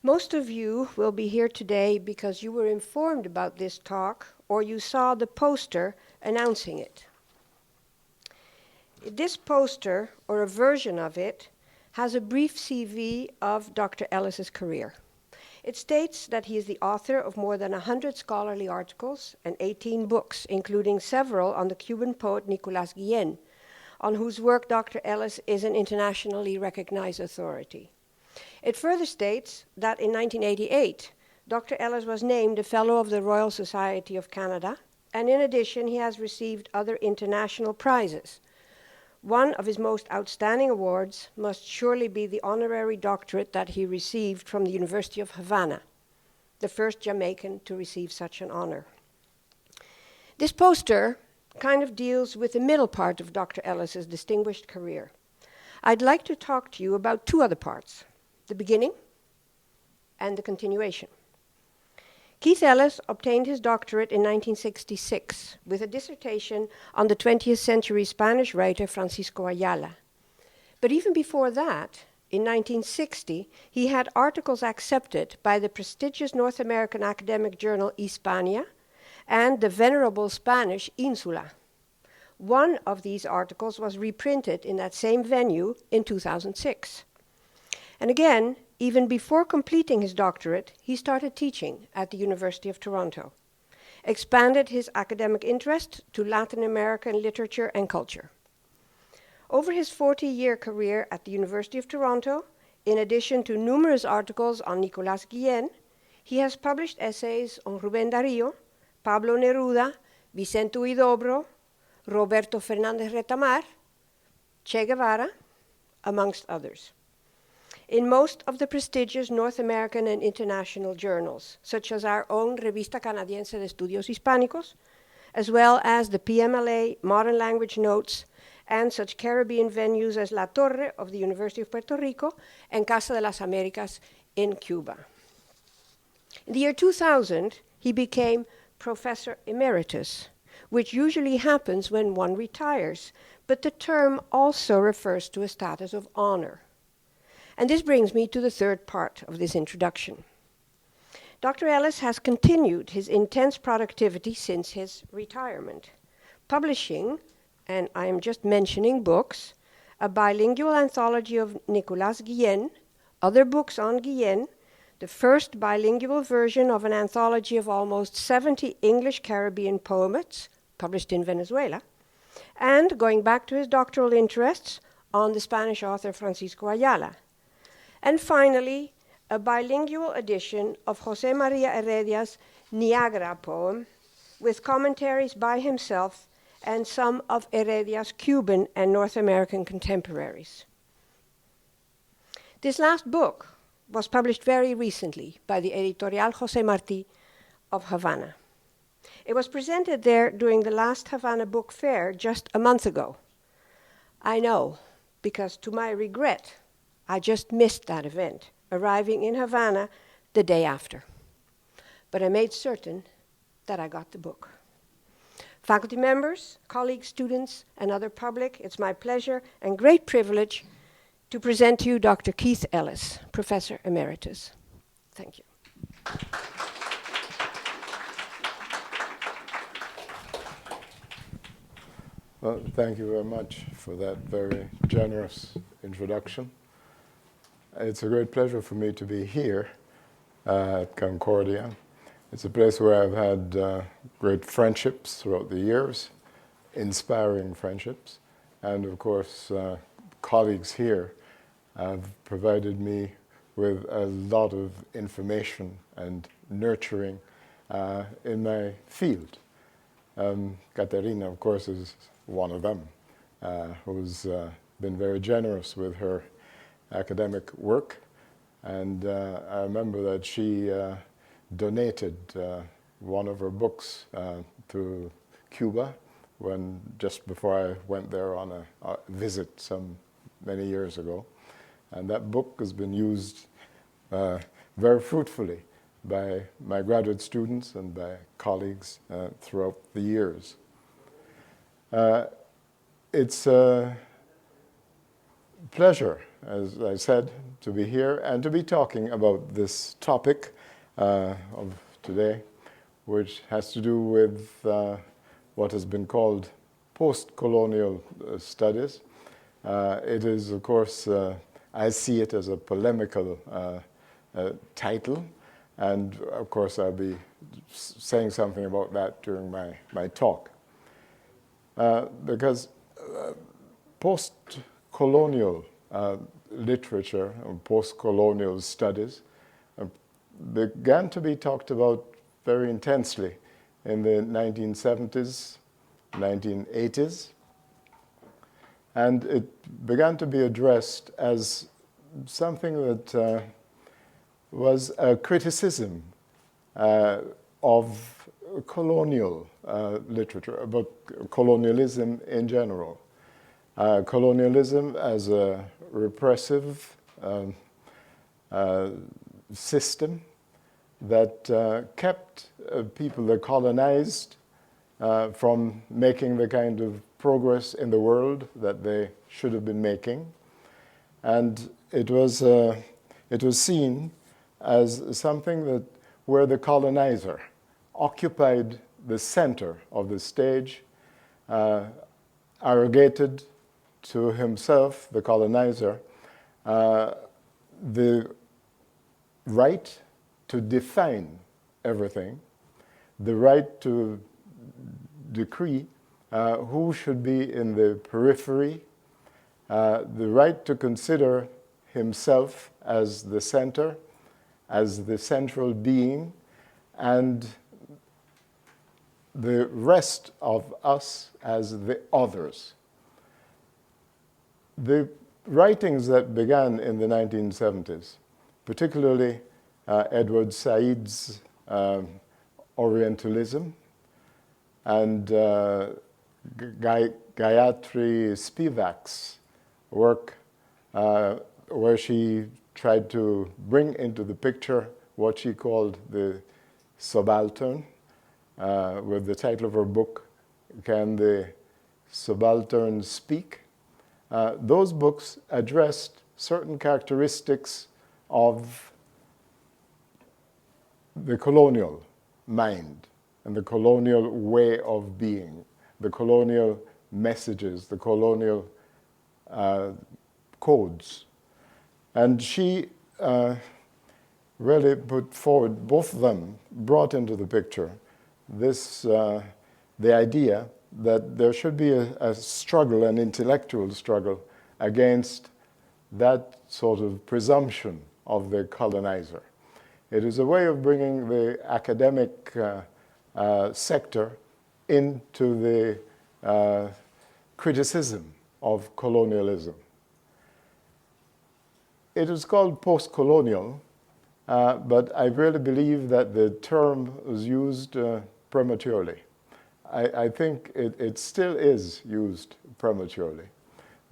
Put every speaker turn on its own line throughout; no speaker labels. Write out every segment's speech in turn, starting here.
Most of you will be here today because you were informed about this talk or you saw the poster announcing it. This poster, or a version of it, has a brief CV of Dr. Ellis's career. It states that he is the author of more than 100 scholarly articles and 18 books, including several on the Cuban poet Nicolás Guillén, on whose work Dr. Ellis is an internationally recognized authority. It further states that in 1988, Dr. Ellis was named a Fellow of the Royal Society of Canada, and in addition, he has received other international prizes. One of his most outstanding awards must surely be the honorary doctorate that he received from the University of Havana, the first Jamaican to receive such an honor. This poster kind of deals with the middle part of Dr. Ellis's distinguished career. I'd like to talk to you about two other parts, the beginning and the continuation. Keith Ellis obtained his doctorate in 1966 with a dissertation on the 20th century Spanish writer Francisco Ayala. But even before that, in 1960, he had articles accepted by the prestigious North American academic journal Hispania and the venerable Spanish Insula. One of these articles was reprinted in that same venue in 2006. And again, even before completing his doctorate, he started teaching at the University of Toronto, expanded his academic interest to Latin American literature and culture. Over his 40-year career at the University of Toronto, in addition to numerous articles on Nicolás Guillén, he has published essays on Rubén Darío, Pablo Neruda, Vicente Huidobro, Roberto Fernández Retamar, Che Guevara, amongst others, in most of the prestigious North American and international journals, such as our own Revista Canadiense de Estudios Hispánicos, as well as the PMLA Modern Language Notes, and such Caribbean venues as La Torre of the University of Puerto Rico and Casa de las Américas in Cuba. In the year 2000, he became Professor Emeritus, which usually happens when one retires, but the term also refers to a status of honor. And this brings me to the third part of this introduction. Dr. Ellis has continued his intense productivity since his retirement, publishing, and I am just mentioning books, a bilingual anthology of Nicolás Guillén, other books on Guillén, the first bilingual version of an anthology of almost 70 English Caribbean poets, published in Venezuela, and, going back to his doctoral interests, on the Spanish author Francisco Ayala. And finally, a bilingual edition of José María Heredia's Niagara poem, with commentaries by himself and some of Heredia's Cuban and North American contemporaries. This last book was published very recently by the Editorial José Martí of Havana. It was presented there during the last Havana Book Fair just a month ago. I know, because to my regret, I just missed that event, arriving in Havana the day after. But I made certain that I got the book. Faculty members, colleagues, students, and other public, it's my pleasure and great privilege to present to you Dr. Keith Ellis, Professor Emeritus. Thank you.
Well, thank you very much for that very generous introduction. It's a great pleasure for me to be here at Concordia. It's a place where I've had great friendships throughout the years, inspiring friendships, and of course, colleagues here have provided me with a lot of information and nurturing in my field. Katerina, of course, is one of them, who's been very generous with her academic work. And I remember that she donated one of her books to Cuba just before I went there on a visit many years ago. And that book has been used very fruitfully by my graduate students and by colleagues throughout the years. It's a pleasure as I said, to be here and to be talking about this topic of today, which has to do with what has been called post-colonial studies. It is, of course, I see it as a polemical title, and of course I'll be saying something about that during my talk. Because post-colonial literature and post-colonial studies began to be talked about very intensely in the 1970s, 1980s, and it began to be addressed as something that was a criticism of colonial literature, about colonialism in general. Colonialism as a repressive system that kept people that colonized from making the kind of progress in the world that they should have been making. And it was seen as something that where the colonizer occupied the center of the stage, arrogated to himself, the colonizer, the right to define everything, the right to decree who should be in the periphery, the right to consider himself as the center, as the central being, and the rest of us as the others. The writings that began in the 1970s, particularly Edward Said's Orientalism and Gayatri Spivak's work, where she tried to bring into the picture what she called the subaltern, with the title of her book, Can the Subaltern Speak? Those books addressed certain characteristics of the colonial mind and the colonial way of being, the colonial messages, the colonial codes. And she really put forward, both of them brought into the picture this, the idea that there should be a struggle, an intellectual struggle, against that sort of presumption of the colonizer. It is a way of bringing the academic sector into the criticism of colonialism. It is called post-colonial, but I really believe that the term was used prematurely. I think it still is used prematurely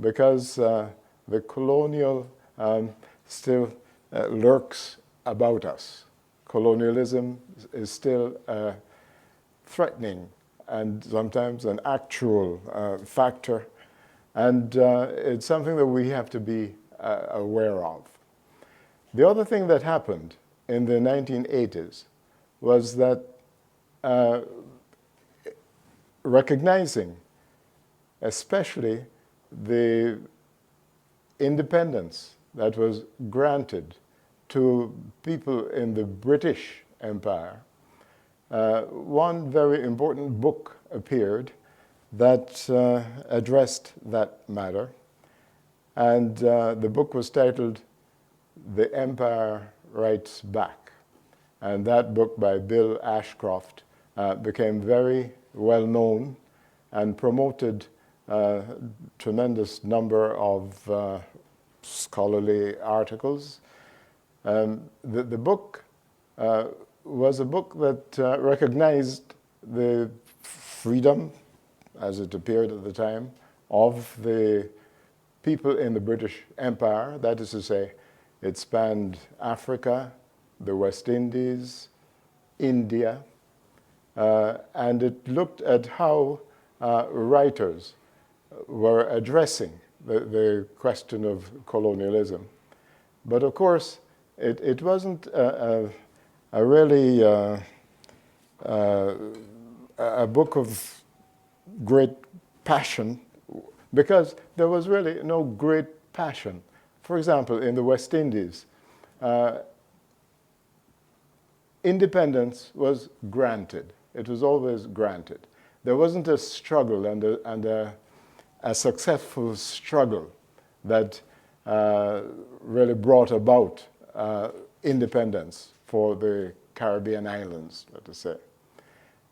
because the colonial still lurks about us. Colonialism is still threatening and sometimes an actual factor, and it's something that we have to be aware of. The other thing that happened in the 1980s was that recognizing especially the independence that was granted to people in the British Empire, one very important book appeared that addressed that matter. And the book was titled The Empire Writes Back. And that book by Bill Ashcroft became very well known and promoted a tremendous number of scholarly articles. The book was a book that recognized the freedom, as it appeared at the time, of the people in the British Empire. That is to say, it spanned Africa, the West Indies, India, and it looked at how writers were addressing the question of colonialism. But of course, it wasn't a really a book of great passion, because there was really no great passion. For example, in the West Indies, independence was granted. It was always granted. There wasn't a struggle and a successful struggle that really brought about independence for the Caribbean islands, let us say.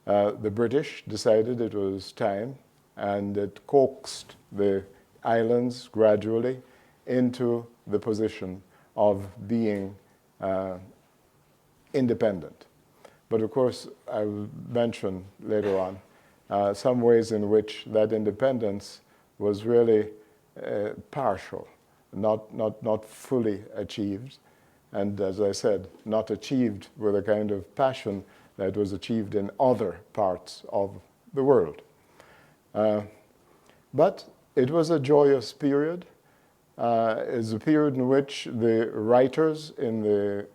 The British decided it was time, and it coaxed the islands gradually into the position of being independent. But of course, I will mention later on some ways in which that independence was really partial, not fully achieved, and as I said, not achieved with a kind of passion that was achieved in other parts of the world. But it was a joyous period. It's a period in which the writers in the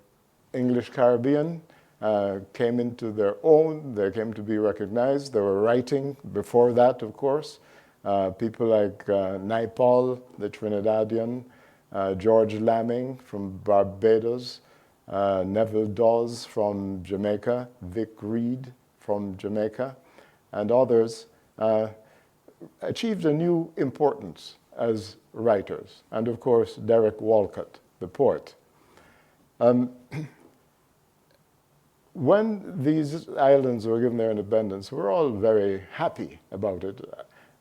English Caribbean came into their own. They came to be recognized. They were writing before that, of course. People like Naipaul, the Trinidadian, George Lamming from Barbados, Neville Dawes from Jamaica, Vic Reed from Jamaica, and others achieved a new importance as writers. And of course, Derek Walcott, the poet. When these islands were given their independence, we were all very happy about it.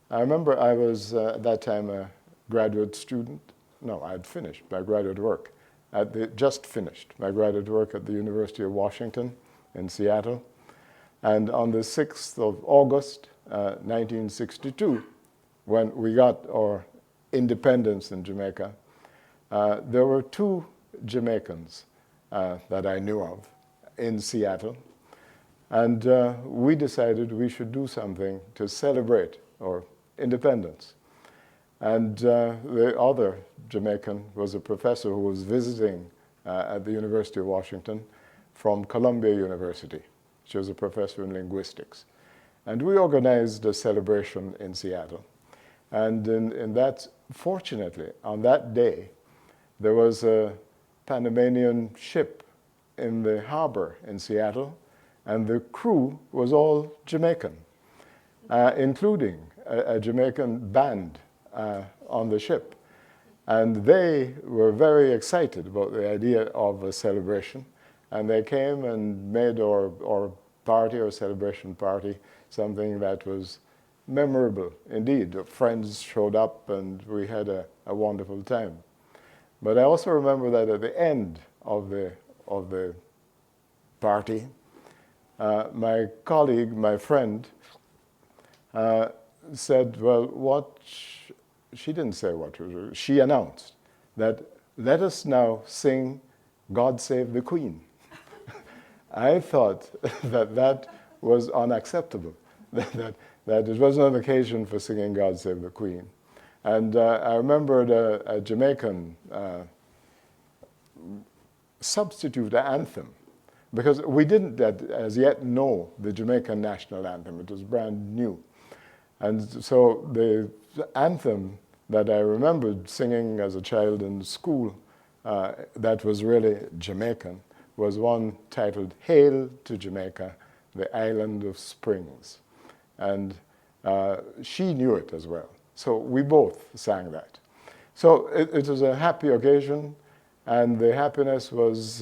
I remember I was at that time a graduate student. No, I had finished my graduate work. Just finished my graduate work at the University of Washington in Seattle. And on the 6th of August, 1962, when we got our independence in Jamaica, there were two Jamaicans that I knew of in Seattle. And we decided we should do something to celebrate our independence. And the other Jamaican was a professor who was visiting at the University of Washington from Columbia University. She was a professor in linguistics. And we organized a celebration in Seattle. And in that, fortunately, on that day, there was a Panamanian ship in the harbor in Seattle, and the crew was all Jamaican, including a Jamaican band on the ship. And they were very excited about the idea of a celebration. And they came and made our party, our celebration party, something that was memorable indeed. Friends showed up and we had a wonderful time. But I also remember that at the end of the party, my colleague, my friend, said, well, she didn't say what, she announced that let us now sing God Save the Queen. I thought that was unacceptable, that it wasn't an occasion for singing God Save the Queen. And I remembered a Jamaican substitute anthem, because we didn't as yet know the Jamaican national anthem. It was brand new. And so the anthem that I remembered singing as a child in school that was really Jamaican was one titled "Hail to Jamaica, the Island of Springs." And she knew it as well. So we both sang that. So it was a happy occasion, and the happiness was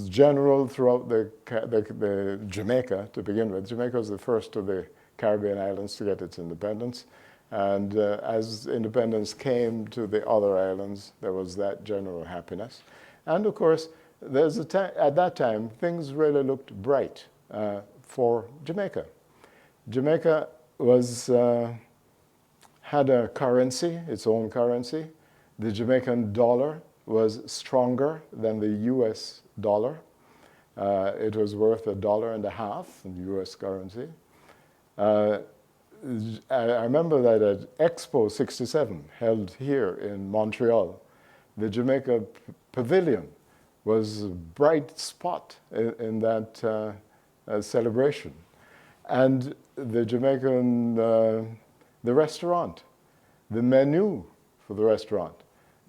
general throughout the Jamaica to begin with. Jamaica was the first of the Caribbean islands to get its independence. And as independence came to the other islands, there was that general happiness. And of course, there's at that time, things really looked bright for Jamaica. Jamaica had a currency, its own currency. The Jamaican dollar was stronger than the US dollar. It was worth $1.50 in US currency. I remember that at Expo 67, held here in Montreal, the Jamaica Pavilion was a bright spot in that celebration. And the Jamaican, the restaurant, the menu for the restaurant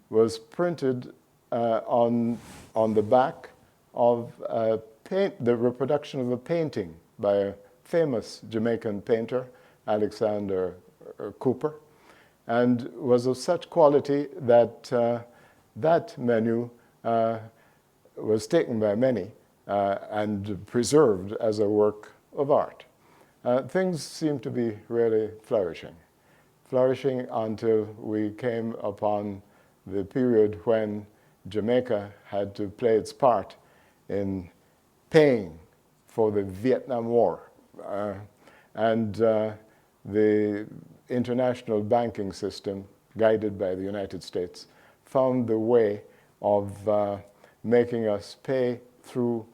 was printed on the back of the reproduction of a painting by a famous Jamaican painter, Alexander Cooper, and was of such quality that that menu was taken by many and preserved as a work of art. Things seem to be really flourishing until we came upon the period when Jamaica had to play its part in paying for the Vietnam War. And the international banking system, guided by the United States, found the way of making us pay through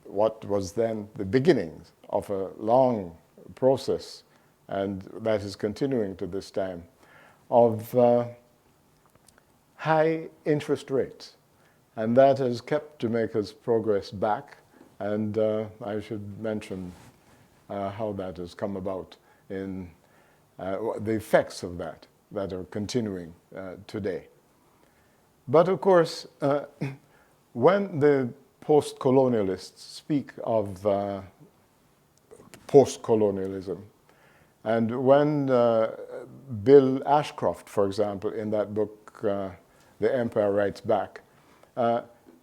what was then the beginnings of a long process, and that is continuing to this time, of high interest rates. And that has kept Jamaica's progress back, and I should mention how that has come about in the effects of that are continuing today. But of course, when the post-colonialists speak of post-colonialism, and when Bill Ashcroft, for example, in that book, The Empire Writes Back,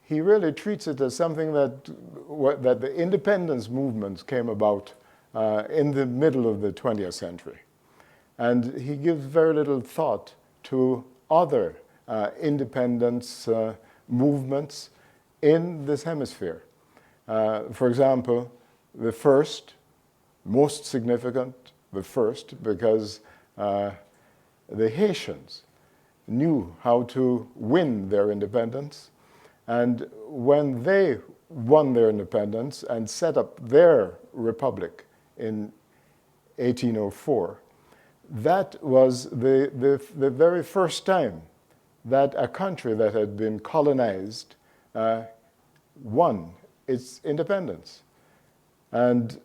he really treats it as something that the independence movements came about in the middle of the 20th century. And he gives very little thought to other independence movements in this hemisphere. For example, the first, most significant, the first, because the Haitians knew how to win their independence. And when they won their independence and set up their republic in 1804, that was the very first time that a country that had been colonized won its independence. And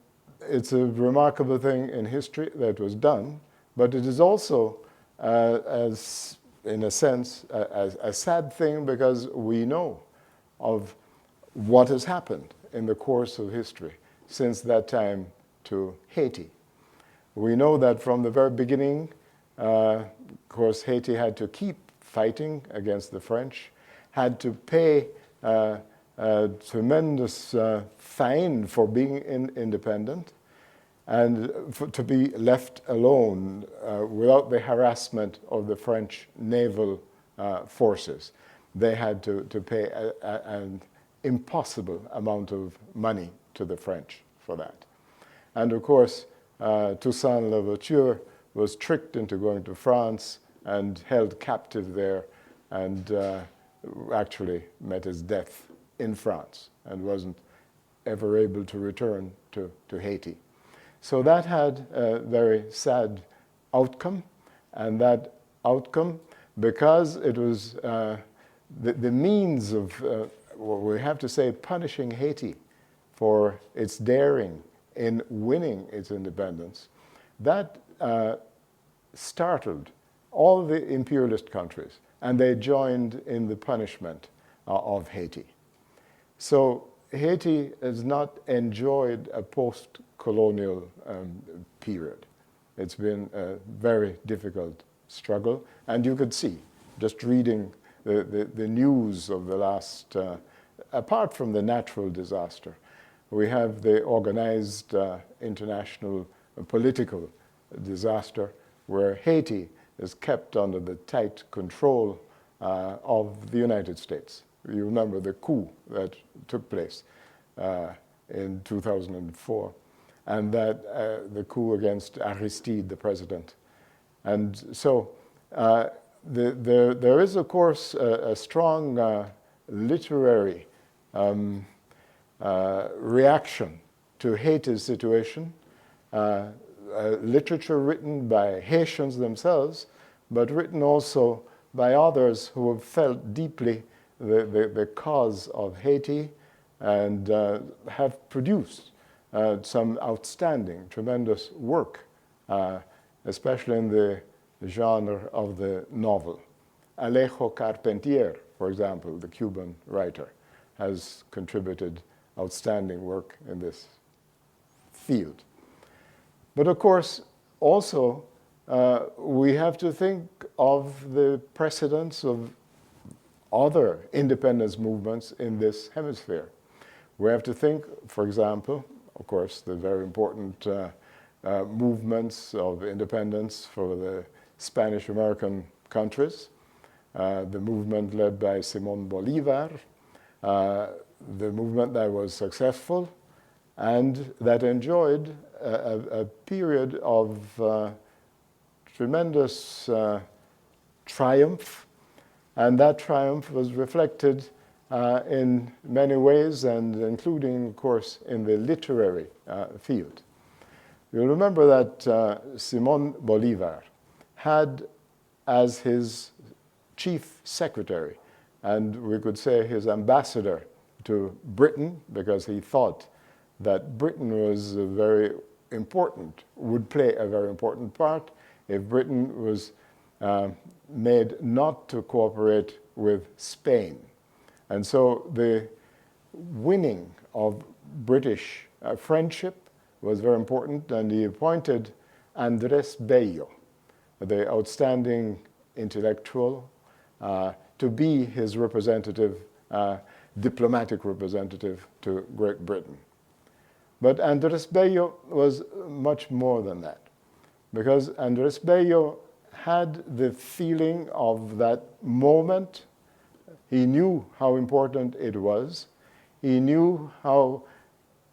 it's a remarkable thing in history that was done, but it is also, as in a sense, a sad thing, because we know of what has happened in the course of history since that time to Haiti. We know that from the very beginning, of course, Haiti had to keep fighting against the French, had to pay a tremendous fine for being independent, and to be left alone without the harassment of the French naval forces. They had to pay an impossible amount of money to the French for that. And of course, Toussaint Louverture was tricked into going to France and held captive there, and actually met his death in France and wasn't ever able to return to Haiti. So that had a very sad outcome, and that outcome, because it was the means of, well, we have to say, punishing Haiti for its daring in winning its independence, that startled all the imperialist countries, and they joined in the punishment of Haiti. So Haiti has not enjoyed a post-colonial period. It's been a very difficult struggle, and you could see, just reading the news of the last, apart from the natural disaster, we have the organized international political disaster where Haiti is kept under the tight control of the United States. You remember the coup that took place in 2004, and that the coup against Aristide, the president. And so there is, of course, a strong literary reaction to Haiti's situation. literature written by Haitians themselves, but written also by others who have felt deeply the cause of Haiti and have produced some outstanding, tremendous work, especially in the genre of the novel. Alejo Carpentier, for example, the Cuban writer, has contributed outstanding work in this field. But of course, also, we have to think of the precedents of other independence movements in this hemisphere. We have to think, for example, of course, the very important movements of independence for the Spanish-American countries, the movement led by Simón Bolívar, the movement that was successful and that enjoyed a period of tremendous triumph, and that triumph was reflected in many ways, and including, of course, in the literary field. You'll remember that Simón Bolívar had as his chief secretary, and we could say his ambassador to Britain, because he thought that Britain was very important, would play a very important part if Britain was made not to cooperate with Spain. And so the winning of British friendship was very important, and he appointed Andrés Bello, the outstanding intellectual, to be his representative, diplomatic representative to Great Britain. But Andrés Bello was much more than that, because Andrés Bello had the feeling of that moment. He knew how important it was. He knew how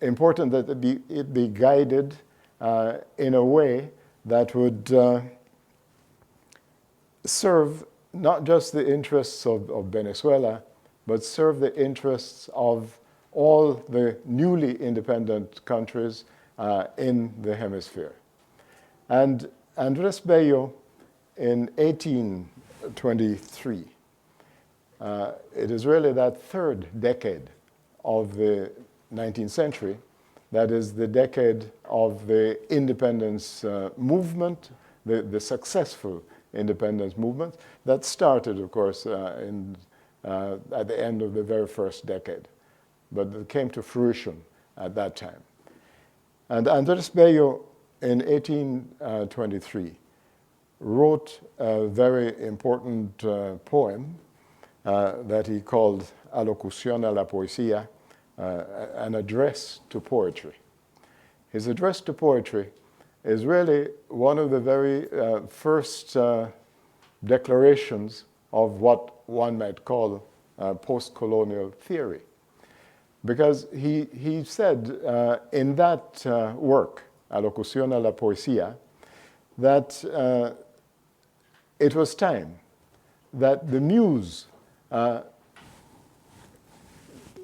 important that it be guided in a way that would serve not just the interests of Venezuela, but serve the interests of all the newly independent countries in the hemisphere. And Andrés Bello, in 1823, it is really that third decade of the 19th century, that is the decade of the independence movement, the successful independence movement that started, of course, at the end of the very first decade, but it came to fruition at that time. And Andrés Bello, in 1823, wrote a very important poem that he called Alocución a la Poesía, an address to poetry. His address to poetry is really one of the very first declarations of what one might call postcolonial theory. Because he said in that work, Alocución a la Poesía, that it was time that the muse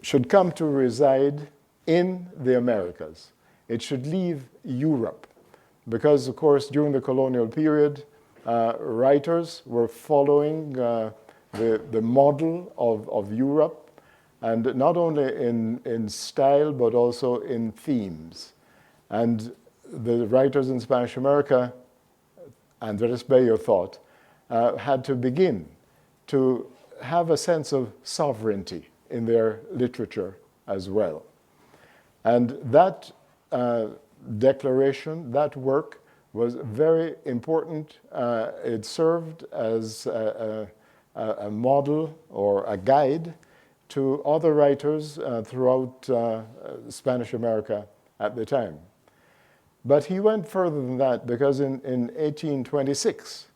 should come to reside in the Americas. It should leave Europe. Because, of course, during the colonial period, writers were following the model of Europe, and not only in style, but also in themes. And the writers in Spanish America, Andrés Bello thought, had to begin to have a sense of sovereignty in their literature as well. And that declaration, that work, was very important. It served as a model or a guide to other writers throughout Spanish America at the time. But he went further than that, because in 1826,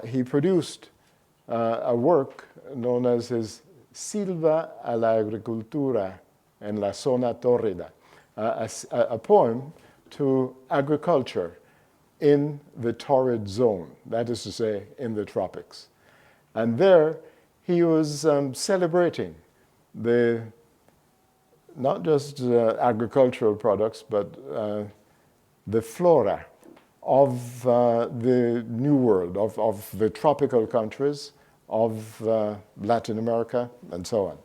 he produced a work known as his Silva a la Agricultura en la Zona Tórrida, a poem to agriculture in the torrid zone, that is to say, in the tropics. And there he was celebrating not just agricultural products, but the flora of the New World, of the tropical countries, of Latin America, and so on.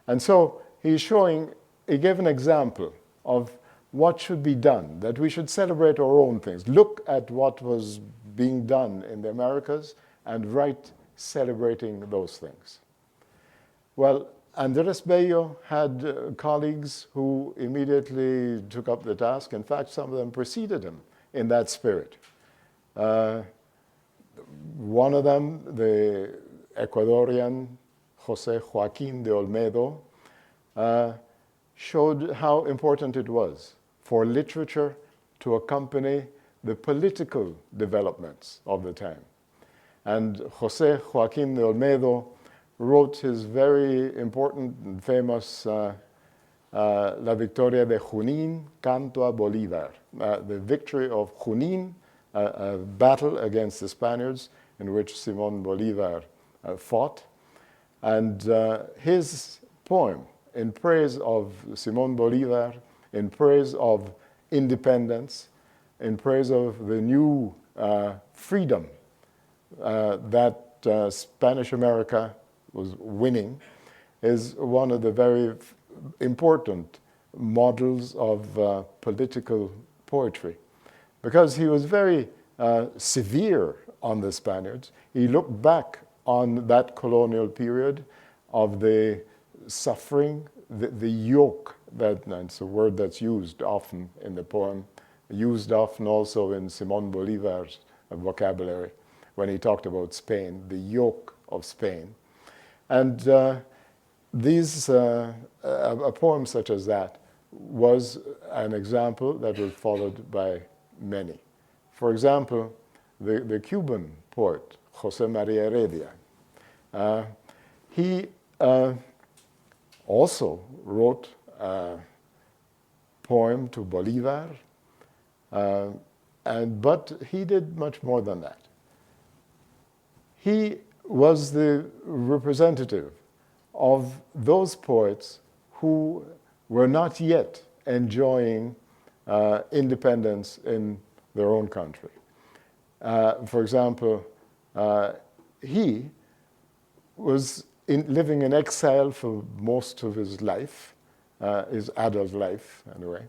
And so he's showing, he gave an example of what should be done, that we should celebrate our own things. Look at what was being done in the Americas and write celebrating those things. Well, Andres Bello had colleagues who immediately took up the task. In fact, some of them preceded him in that spirit. One of them, the Ecuadorian José Joaquín de Olmedo, showed how important it was for literature to accompany the political developments of the time. And José Joaquín de Olmedo wrote his very important and famous La Victoria de Junín, Canto a Bolívar, the victory of Junín, a battle against the Spaniards in which Simón Bolívar fought. And his poem in praise of Simón Bolívar, in praise of independence, in praise of the new freedom that Spanish America was winning, is one of the very important models of political poetry. Because he was very severe on the Spaniards. He looked back on that colonial period of the suffering, the yoke, that's a word that's used often in the poem, used often also in Simón Bolívar's vocabulary when he talked about Spain, the yoke of Spain. And a poem such as that was an example that was followed by many. For example, the Cuban poet, José María Heredia, he also wrote a poem to Bolívar, but he did much more than that. He was the representative of those poets who were not yet enjoying independence in their own country. For example, he was living in exile for most of his life, his adult life anyway,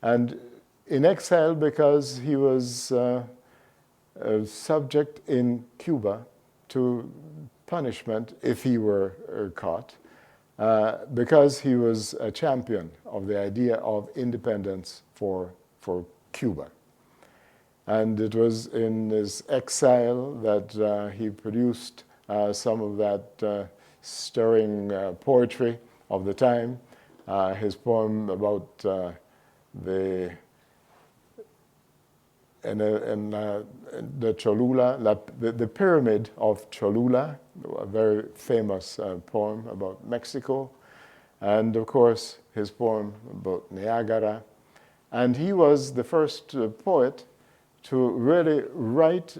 and in exile because he was subject in Cuba to punishment if he were caught, because he was a champion of the idea of independence for Cuba. And it was in his exile that he produced some of that stirring poetry of the time. His poem about the Cholula, the pyramid of Cholula, a very famous poem about Mexico, and of course his poem about Niagara. And he was the first poet to really write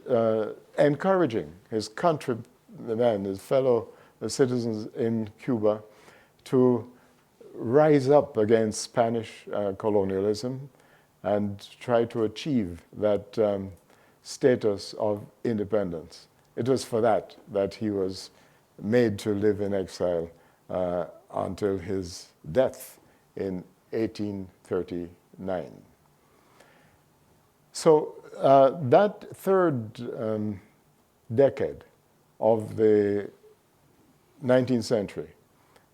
encouraging his countrymen, his fellow citizens in Cuba, to rise up against Spanish colonialism and try to achieve that status of independence. It was for that he was made to live in exile until his death in 1839. So that third decade of the 19th century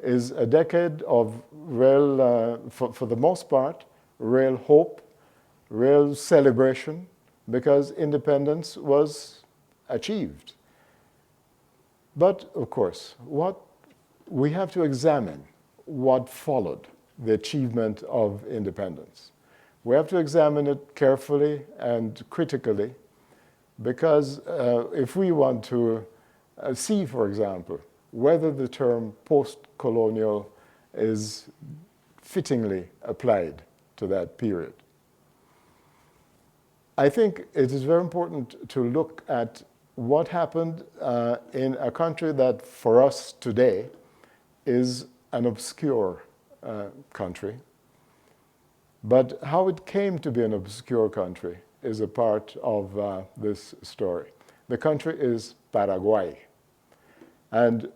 is a decade of real, for the most part, real hope, real celebration, because independence was achieved. But of course, we have to examine what followed the achievement of independence. We have to examine it carefully and critically, because if we want to see, for example, whether the term post-colonial is fittingly applied to that period. I think it is very important to look at what happened in a country that for us today is an obscure country. But how it came to be an obscure country is a part of this story. The country is Paraguay. And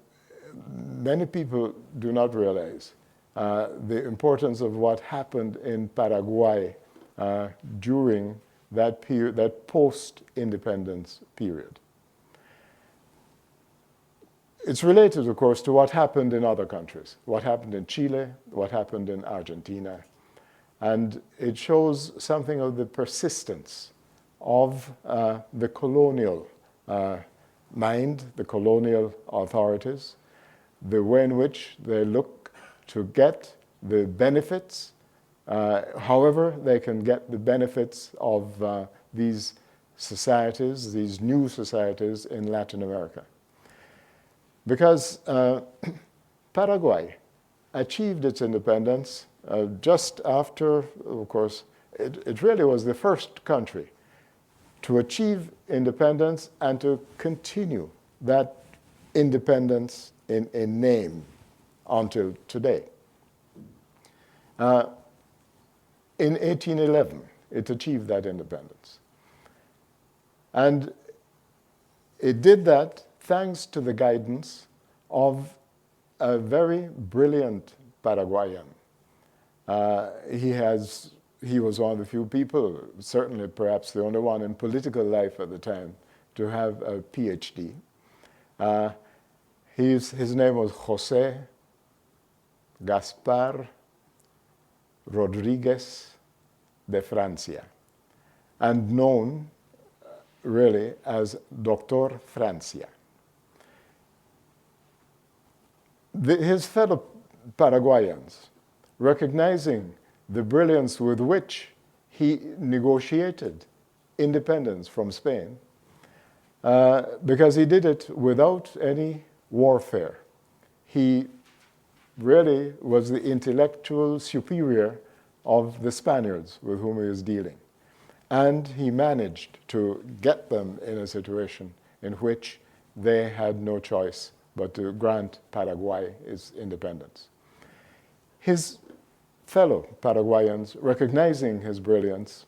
many people do not realize the importance of what happened in Paraguay during that period, that post-independence period. It's related, of course, to what happened in other countries, what happened in Chile, what happened in Argentina. And it shows something of the persistence of the colonial mind, the colonial authorities, the way in which they look to get the benefits, however they can get the benefits of these societies, these new societies in Latin America. Because Paraguay achieved its independence just after, of course, it really was the first country to achieve independence and to continue that independence in name until today. In 1811, it achieved that independence. And it did that thanks to the guidance of a very brilliant Paraguayan. He was one of the few people, certainly perhaps the only one in political life at the time, to have a PhD. His name was José Gaspar Rodríguez de Francia, and known really as Doctor Francia. His fellow Paraguayans, recognizing the brilliance with which he negotiated independence from Spain, because he did it without any warfare. He really was the intellectual superior of the Spaniards with whom he was dealing. And he managed to get them in a situation in which they had no choice but to grant Paraguay its independence. His fellow Paraguayans, recognizing his brilliance,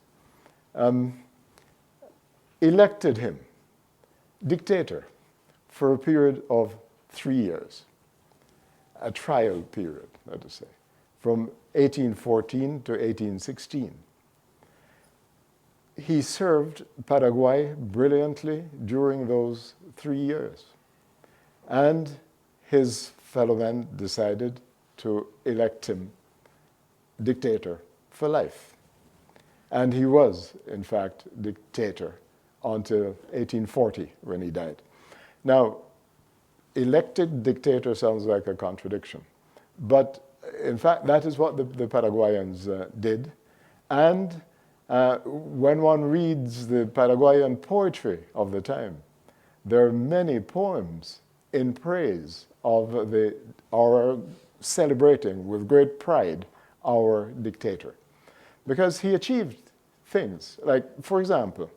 elected him dictator for a period of 3 years, a trial period, let us say, from 1814 to 1816. He served Paraguay brilliantly during those 3 years. And his fellow men decided to elect him dictator for life. And he was, in fact, dictator until 1840 when he died. Now, elected dictator sounds like a contradiction. But in fact, that is what the Paraguayans did. And when one reads the Paraguayan poetry of the time, there are many poems in praise of our celebrating with great pride our dictator. Because he achieved things, like, for example,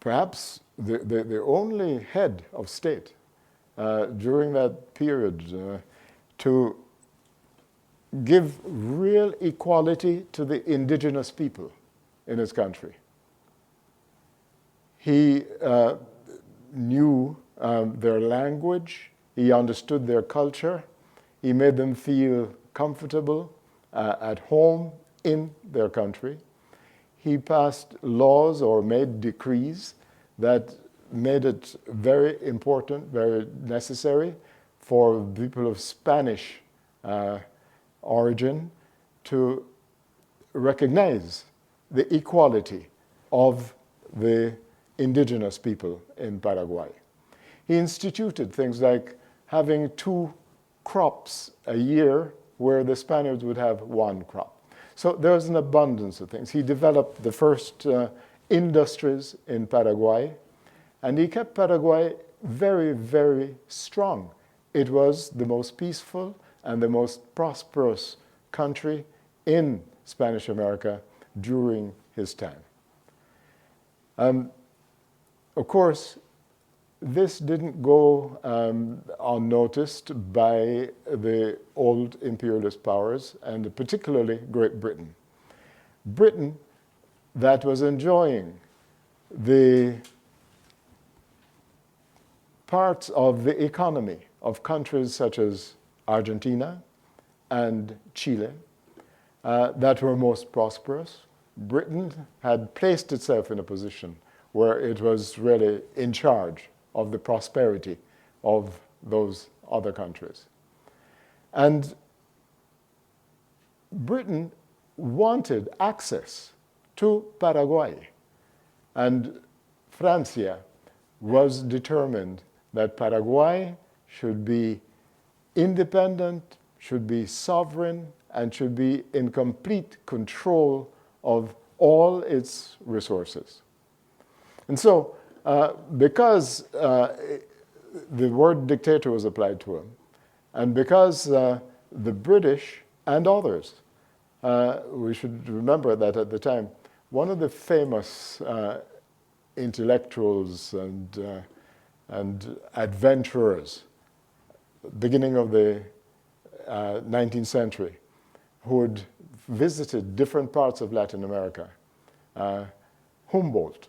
perhaps the only head of state during that period to give real equality to the indigenous people in his country. He knew their language, he understood their culture, he made them feel comfortable at home in their country. He passed laws or made decrees that made it very important, very necessary for people of Spanish origin to recognize the equality of the indigenous people in Paraguay. He instituted things like having 2 crops a year where the Spaniards would have 1 crop. So there's an abundance of things. He developed the first industries in Paraguay, and he kept Paraguay very, very strong. It was the most peaceful and the most prosperous country in Spanish America during his time. Of course, this didn't go unnoticed by the old imperialist powers, and particularly Great Britain. Britain, that was enjoying the parts of the economy of countries such as Argentina and Chile that were most prosperous. Britain had placed itself in a position where it was really in charge of the prosperity of those other countries. And Britain wanted access to Paraguay. And Francia was determined that Paraguay should be independent, should be sovereign, and should be in complete control of all its resources. And so, because the word dictator was applied to him, and because the British and others, we should remember that at the time, one of the famous intellectuals and adventurers, beginning of the 19th century, who had visited different parts of Latin America, Humboldt.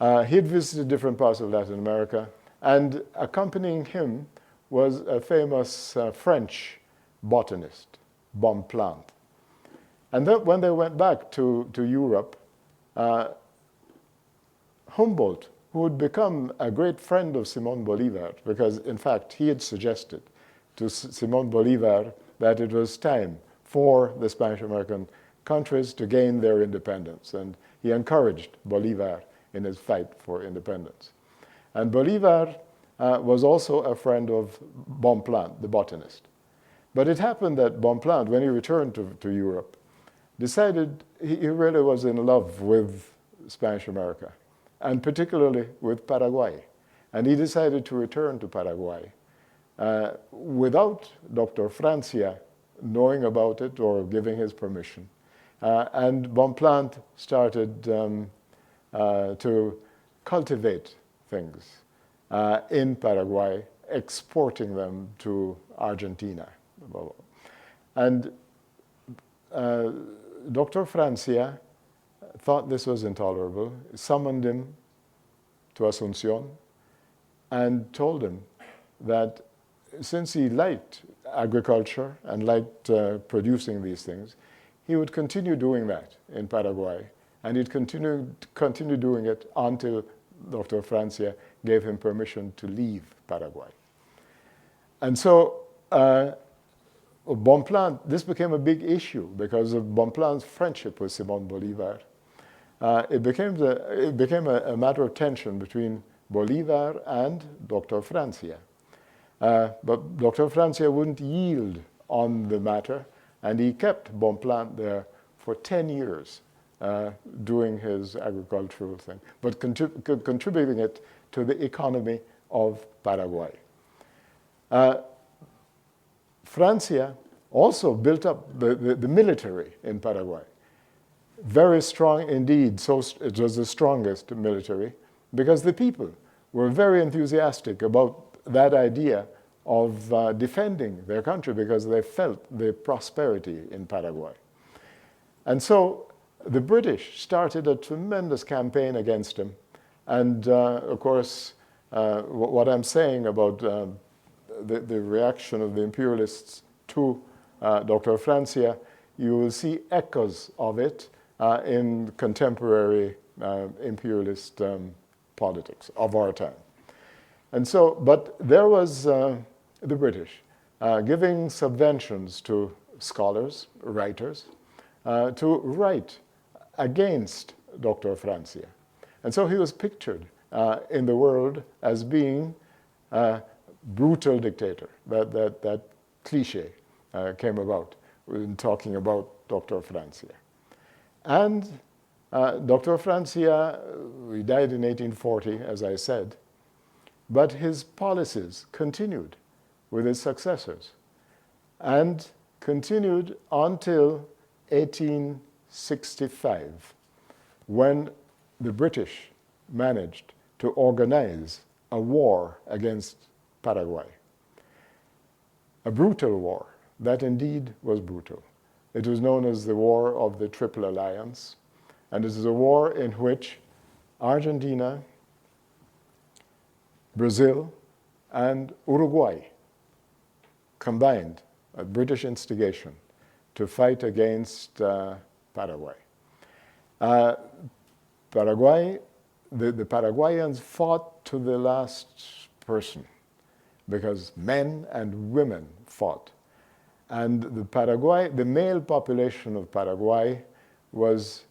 He had visited different parts of Latin America, and accompanying him was a famous French botanist, Bonpland. And then when they went back to Europe, Humboldt, who had become a great friend of Simón Bolívar, because in fact he had suggested to Simón Bolívar that it was time for the Spanish-American countries to gain their independence, and he encouraged Bolívar in his fight for independence. And Bolívar was also a friend of Bonpland, the botanist. But it happened that Bonpland, when he returned to Europe, decided he really was in love with Spanish America, and particularly with Paraguay. And he decided to return to Paraguay without Dr. Francia knowing about it or giving his permission. And Bonpland started to cultivate things in Paraguay, exporting them to Argentina. And Dr. Francia thought this was intolerable, summoned him to Asunción, and told him that since he liked agriculture and liked producing these things, he would continue doing that in Paraguay, and he'd continue doing it until Dr. Francia gave him permission to leave Paraguay. And so Bonpland, this became a big issue because of Bonpland's friendship with Simón Bolívar. It became a matter of tension between Bolívar and Dr. Francia. But Dr. Francia wouldn't yield on the matter, and he kept Bonpland there for 10 years doing his agricultural thing, but contributing it to the economy of Paraguay. Francia also built up the military in Paraguay. Very strong indeed, so it was the strongest military, because the people were very enthusiastic about that idea of defending their country because they felt the prosperity in Paraguay. And so the British started a tremendous campaign against him. And of course, what I'm saying about the reaction of the imperialists to Dr. Francia, you will see echoes of it in contemporary imperialist politics of our time. And so, but there was the British giving subventions to scholars, writers, to write against Dr. Francia. And so he was pictured in the world as being a brutal dictator. That cliche came about in talking about Dr. Francia. And Dr. Francia, he died in 1840, as I said, but his policies continued with his successors and continued until 1865, when the British managed to organize a war against Paraguay. A brutal war. That indeed was brutal. It was known as the War of the Triple Alliance, and it is a war in which Argentina, Brazil, and Uruguay combined at British instigation to fight against Paraguay. The Paraguayans fought to the last person because men and women fought. And the male population of Paraguay was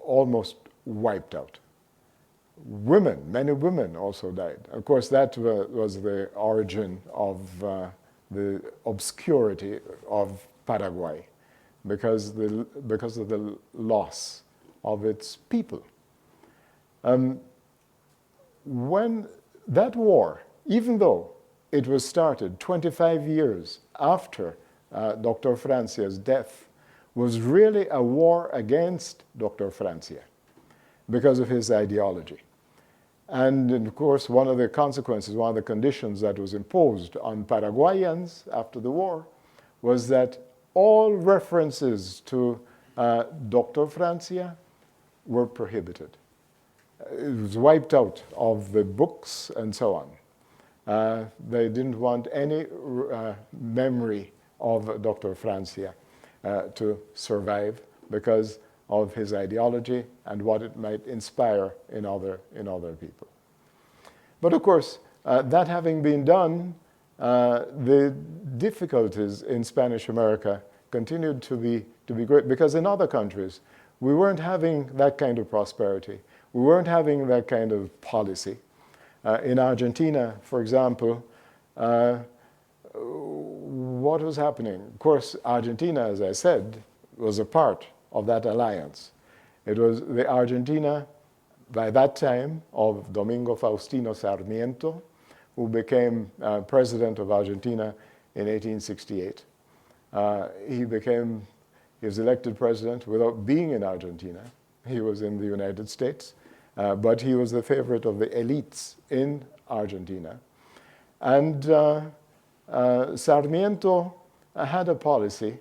almost wiped out. Many women also died. Of course, that was the origin of the obscurity of Paraguay, because of the loss of its people. When that war, even though it was started 25 years after Dr. Francia's death, was really a war against Dr. Francia because of his ideology. And of course, one of the consequences, one of the conditions that was imposed on Paraguayans after the war was that all references to Dr. Francia were prohibited. It was wiped out of the books and so on. They didn't want any memory of Dr. Francia to survive because of his ideology and what it might inspire in other people. But of course, that having been done, the difficulties in Spanish America continued to be great, because in other countries, we weren't having that kind of prosperity. We weren't having that kind of policy. In Argentina, for example, what was happening? Of course, Argentina, as I said, was a part of that alliance. It was the Argentina, by that time, of Domingo Faustino Sarmiento, who became president of Argentina in 1868. He was elected president without being in Argentina. He was in the United States, but he was the favorite of the elites in Argentina. And Sarmiento had a policy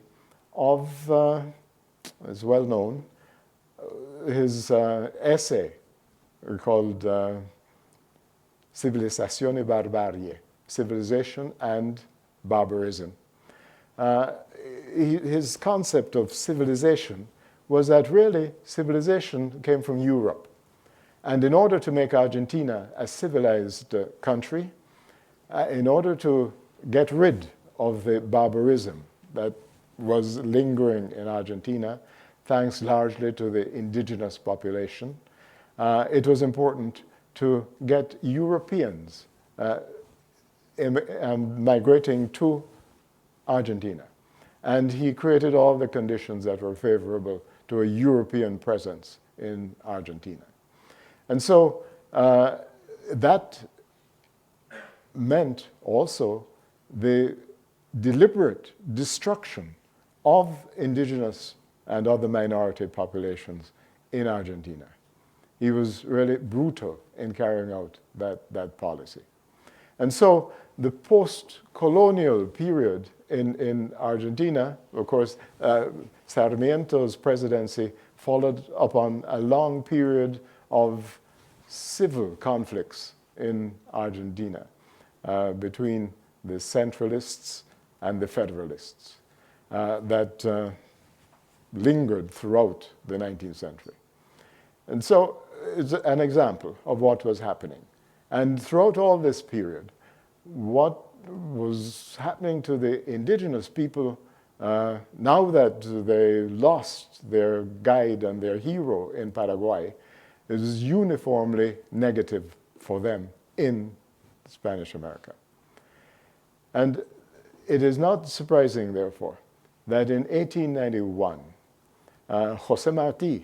of, it's well known, his essay called Civilización y Barbarie, Civilization and Barbarism. His concept of civilization was that really civilization came from Europe. And in order to make Argentina a civilized country, in order to get rid of the barbarism that was lingering in Argentina, thanks largely to the indigenous population, it was important to get Europeans migrating to Argentina. And he created all the conditions that were favorable to a European presence in Argentina. And so that meant also the deliberate destruction of indigenous and other minority populations in Argentina. He was really brutal in carrying out that policy. And so the post-colonial period in Argentina, of course, Sarmiento's presidency followed upon a long period of civil conflicts in Argentina between the centralists and the federalists that lingered throughout the 19th century. And so it's an example of what was happening. And throughout all this period, what was happening to the indigenous people, now that they lost their guide and their hero in Paraguay, is uniformly negative for them in Spanish America. And it is not surprising, therefore, that in 1891, José Martí,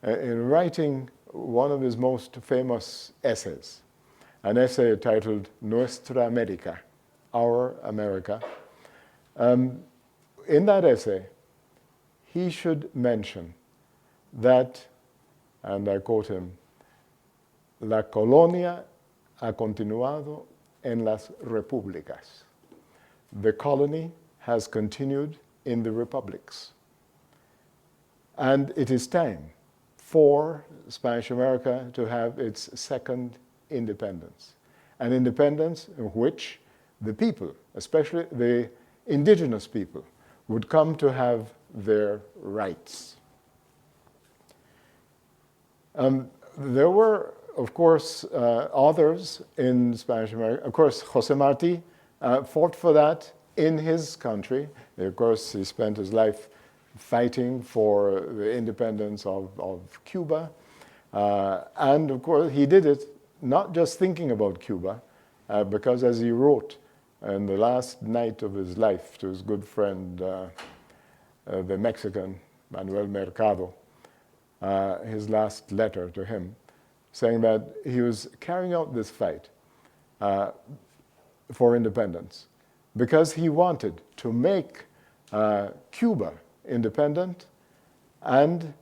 in writing one of his most famous essays, an essay titled Nuestra América, Our America, in that essay, he should mention that, and I quote him, La colonia ha continuado en las repúblicas. The colony has continued in the republics. And it is time for Spanish America to have its second independence, an independence in which the people, especially the indigenous people, would come to have their rights. There were, of course, others in Spanish America. Of course, José Martí fought for that in his country. Of course, he spent his life fighting for the independence of Cuba. And of course, he did it not just thinking about Cuba, because as he wrote in the last night of his life to his good friend, the Mexican Manuel Mercado, his last letter to him, saying that he was carrying out this fight for independence because he wanted to make Cuba independent and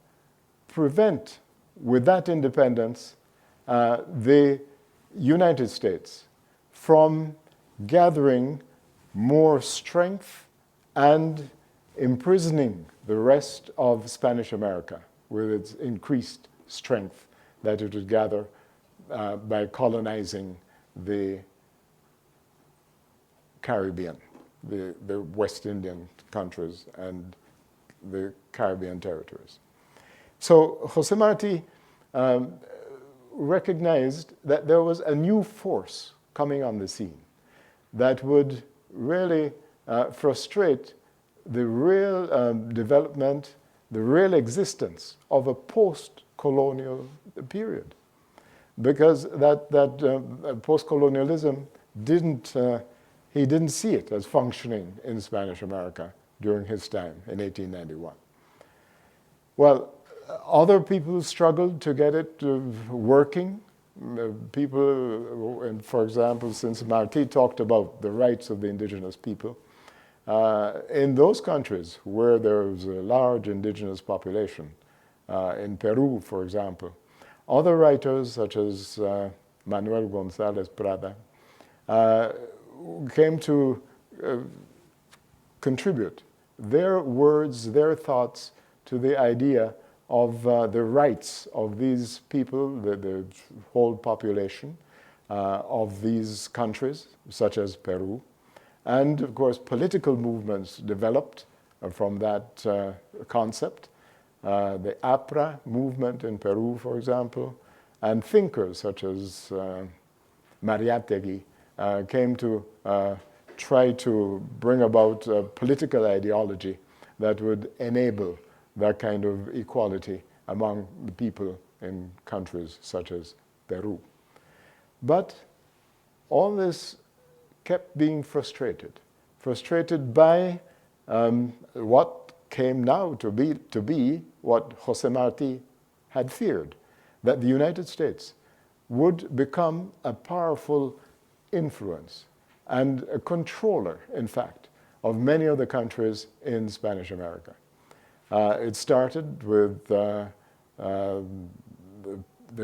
prevent, with that independence, the United States from gathering more strength and imprisoning the rest of Spanish America with its increased strength that it would gather by colonizing the Caribbean, the West Indian countries and the Caribbean territories. So José Martí recognized that there was a new force coming on the scene that would really frustrate the real development, the real existence of a post-colonial period. Because that post-colonialism he didn't see it as functioning in Spanish America during his time in 1891. Well, other people struggled to get it working. People, and for example, since Martí talked about the rights of the indigenous people, in those countries where there was a large indigenous population, in Peru, for example, other writers such as Manuel González Prada came to contribute their words, their thoughts to the idea of the rights of these people, the whole population of these countries, such as Peru. And of course, political movements developed from that concept. The APRA movement in Peru, for example, and thinkers such as Mariátegui came to try to bring about a political ideology that would enable that kind of equality among the people in countries such as Peru. But all this kept being frustrated by what came now to be what José Martí had feared, that the United States would become a powerful influence and a controller, in fact, of many of the countries in Spanish America. It started with the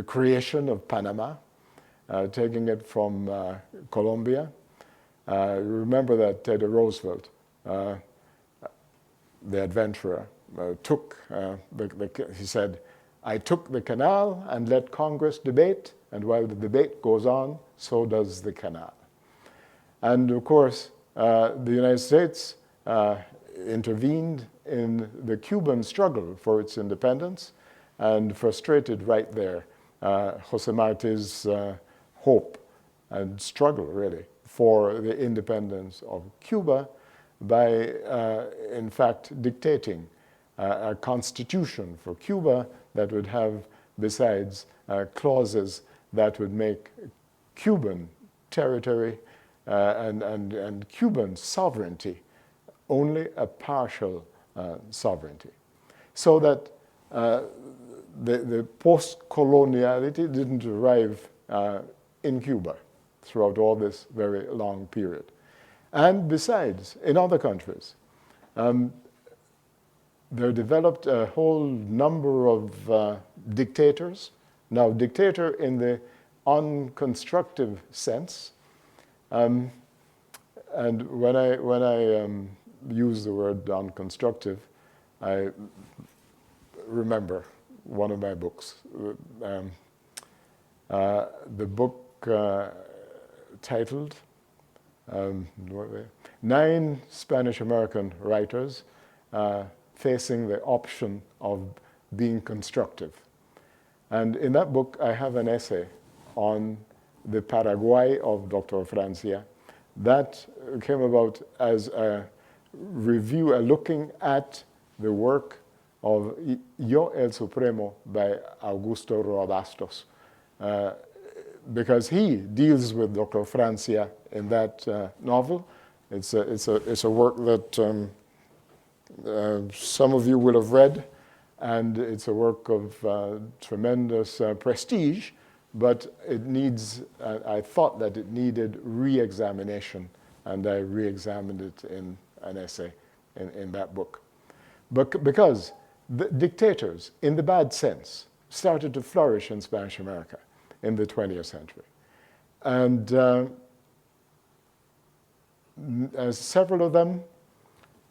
creation of Panama, taking it from Colombia. You remember that Teddy Roosevelt, the adventurer, he said, "I took the canal and let Congress debate, and while the debate goes on, so does the canal." And of course, the United States intervened in the Cuban struggle for its independence and frustrated right there José Martí's hope and struggle, really, for the independence of Cuba by, in fact, dictating a constitution for Cuba that would have, besides, clauses that would make Cuban territory and Cuban sovereignty only a partial sovereignty. So that the post-coloniality didn't arrive in Cuba throughout all this very long period. And besides, in other countries, there developed a whole number of dictators. Now, dictator in the unconstructive sense. And when I use the word unconstructive, I remember one of my books. The book titled 9 Spanish-American Writers Facing the Option of Being Constructive. And in that book, I have an essay on the Paraguay of Dr. Francia that came about as a review, looking at the work of Yo el Supremo by Augusto Roabastos, because he deals with Dr. Francia in that novel. It's a work that some of you will have read, and it's a work of tremendous prestige, but it needs, I thought that it needed re-examination, and I re-examined it in an essay in that book. But because the dictators, in the bad sense, started to flourish in Spanish America in the 20th century. And several of them,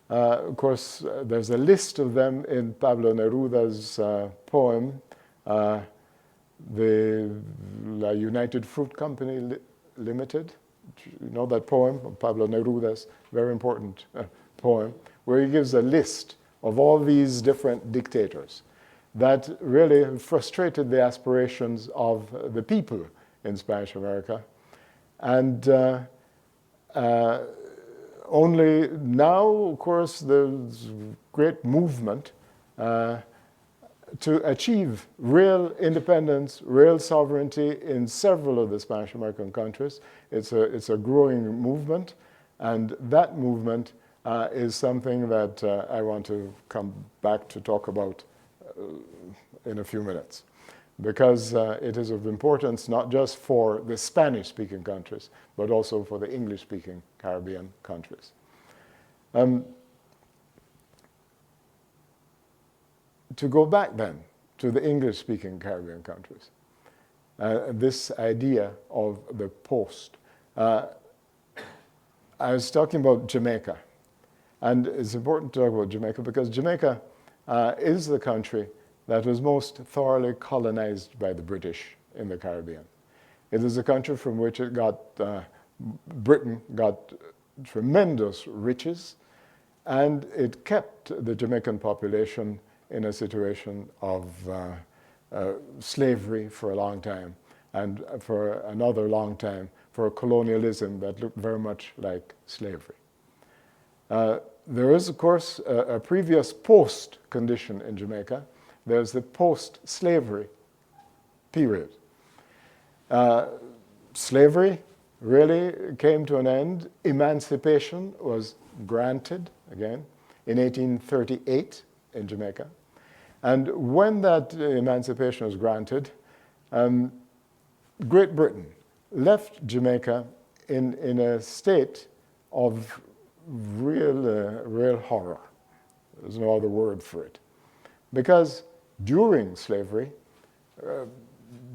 of course, there's a list of them in Pablo Neruda's poem, the La United Fruit Company Limited. You know that poem of Pablo Neruda's, very important poem, where he gives a list of all these different dictators that really frustrated the aspirations of the people in Spanish America. And only now, of course, there's great movement to achieve real independence, real sovereignty in several of the Spanish American countries. It's a growing movement, and that movement is something that I want to come back to talk about in a few minutes, because it is of importance not just for the Spanish-speaking countries, but also for the English-speaking Caribbean countries. To go back then to the English-speaking Caribbean countries, this idea of the post. I was talking about Jamaica, and it's important to talk about Jamaica because Jamaica is the country that was most thoroughly colonized by the British in the Caribbean. It is a country from which it got, Britain got tremendous riches, and it kept the Jamaican population in a situation of slavery for a long time, and for another long time for colonialism that looked very much like slavery. There is, of course, a previous post condition in Jamaica. There's the post-slavery period. Slavery really came to an end. Emancipation was granted, again, in 1838 in Jamaica. And when that emancipation was granted, Great Britain left Jamaica in a state of real horror. There's no other word for it. Because during slavery,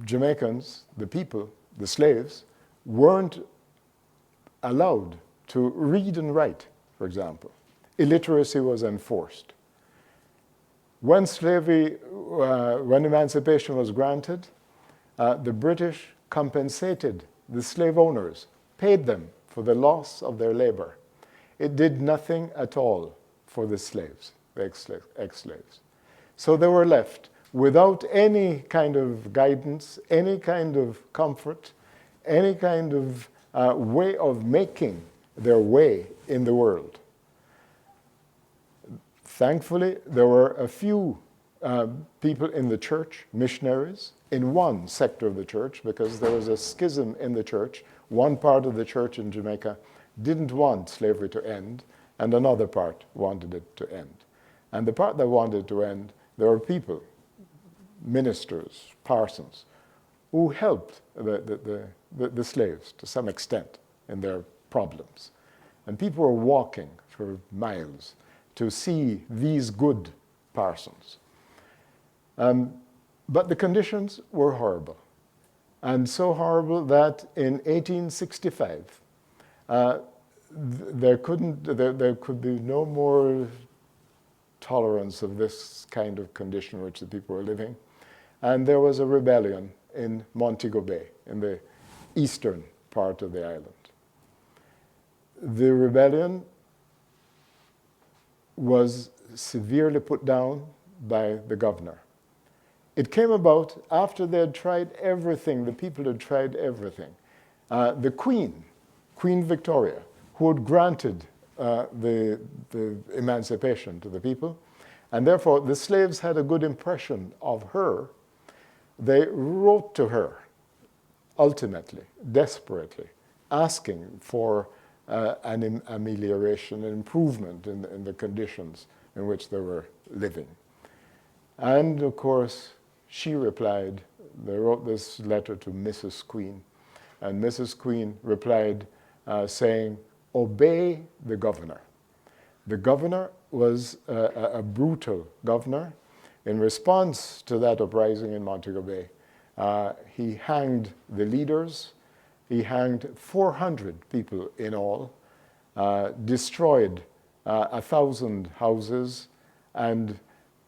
Jamaicans, the people, the slaves, weren't allowed to read and write, for example. Illiteracy was enforced. When when emancipation was granted, the British compensated the slave owners, paid them for the loss of their labor. It did nothing at all for the slaves, the ex-slaves. So they were left without any kind of guidance, any kind of comfort, any kind of way of making their way in the world. Thankfully, there were a few people in the church, missionaries, in one sector of the church, because there was a schism in the church. One part of the church in Jamaica didn't want slavery to end, and another part wanted it to end. And the part that wanted it to end, there were people, ministers, parsons, who helped the slaves to some extent in their problems. And people were walking for miles to see these good parsons. But the conditions were horrible. and so horrible that in 1865, there could be no more tolerance of this kind of condition in which the people were living. And there was a rebellion in Montego Bay, in the eastern part of the island. The rebellion was severely put down by the governor. It came about after they had tried everything, the people had tried everything. The Queen Victoria, who had granted the emancipation to the people, and therefore the slaves had a good impression of her, they wrote to her, ultimately, desperately, asking for an amelioration, an improvement in the conditions in which they were living. And of course, she replied, they wrote this letter to Mrs. Queen, and Mrs. Queen replied saying, obey the governor. The governor was a brutal governor. In response to that uprising in Montego Bay, he hanged the leaders. He hanged 400 people in all, destroyed 1,000 houses, and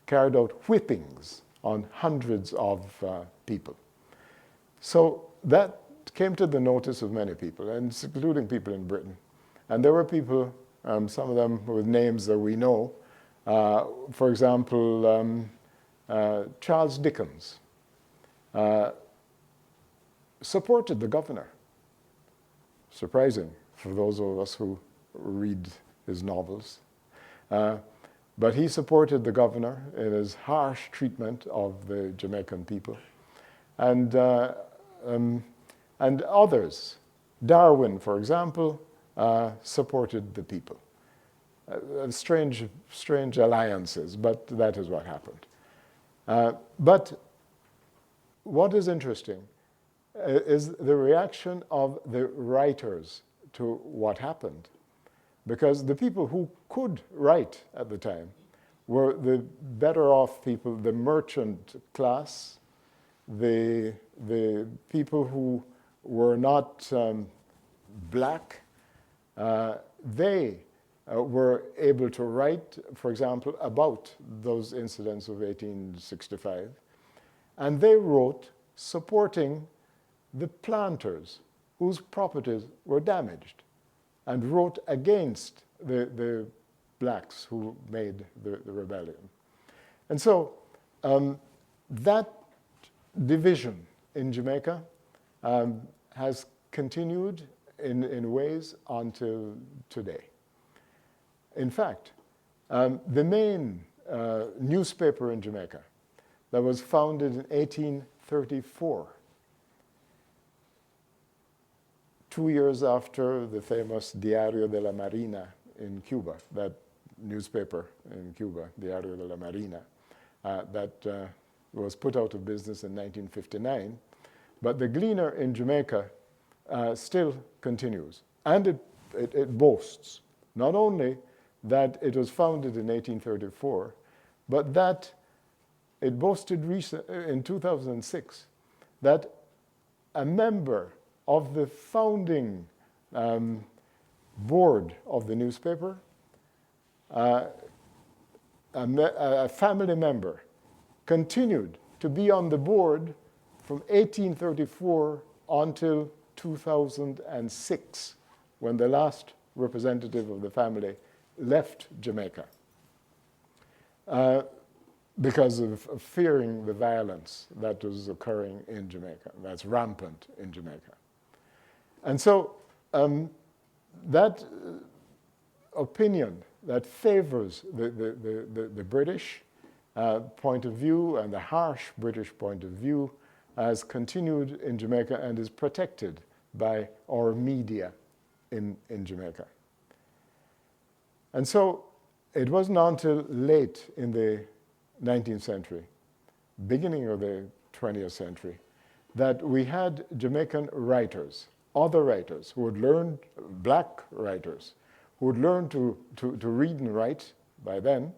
carried out whippings on hundreds of people. So that came to the notice of many people, and including people in Britain. And there were people, some of them with names that we know. For example, Charles Dickens supported the governor. Surprising for those of us who read his novels. But he supported the governor in his harsh treatment of the Jamaican people. And others, Darwin, for example, supported the people. Strange alliances, but that is what happened. But what is interesting is the reaction of the writers to what happened. Because the people who could write at the time were the better off people, the merchant class, the people who were not black. They were able to write, for example, about those incidents of 1865. And they wrote supporting the planters whose properties were damaged, and wrote against the blacks who made the rebellion. And so that division in Jamaica has continued in ways until today. In fact, the main newspaper in Jamaica that was founded in 1834, 2 years after the famous Diario de la Marina in Cuba, that newspaper in Cuba, Diario de la Marina, that was put out of business in 1959. But the Gleaner in Jamaica still continues. And it boasts not only that it was founded in 1834, but that it boasted in 2006 that a member of the founding board of the newspaper, a family member, continued to be on the board from 1834 until 2006, when the last representative of the family left Jamaica because of fearing the violence that was occurring in Jamaica, that's rampant in Jamaica. And so that opinion that favors the British point of view and the harsh British point of view has continued in Jamaica and is protected by our media in Jamaica. And so it wasn't until late in the 19th century, beginning of the 20th century, that we had Jamaican writers, other writers who had learned, black writers, who had learned to read and write by then,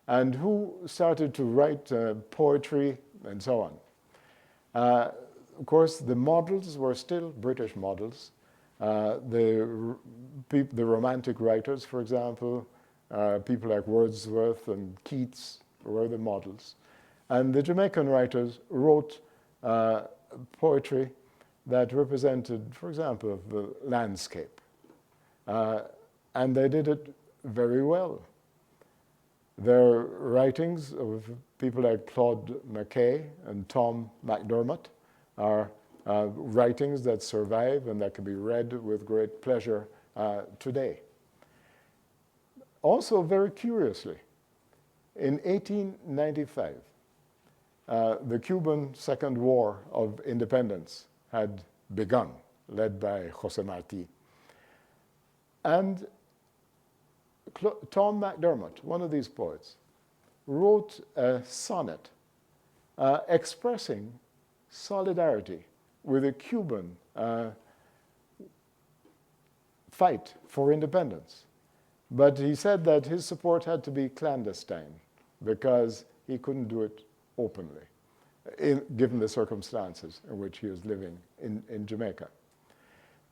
and who started to write poetry and so on. of course, the models were still British models. The Romantic writers, for example, people like Wordsworth and Keats were the models. And the Jamaican writers wrote poetry that represented, for example, the landscape. And they did it very well. Their writings of people like Claude McKay and Tom McDermott are writings that survive and that can be read with great pleasure today. Also, very curiously, in 1895, the Cuban Second War of Independence had begun, led by José Martí. And Tom McDermott, one of these poets, wrote a sonnet expressing solidarity with the Cuban fight for independence. But he said that his support had to be clandestine because he couldn't do it openly, given the circumstances in which he was living in Jamaica.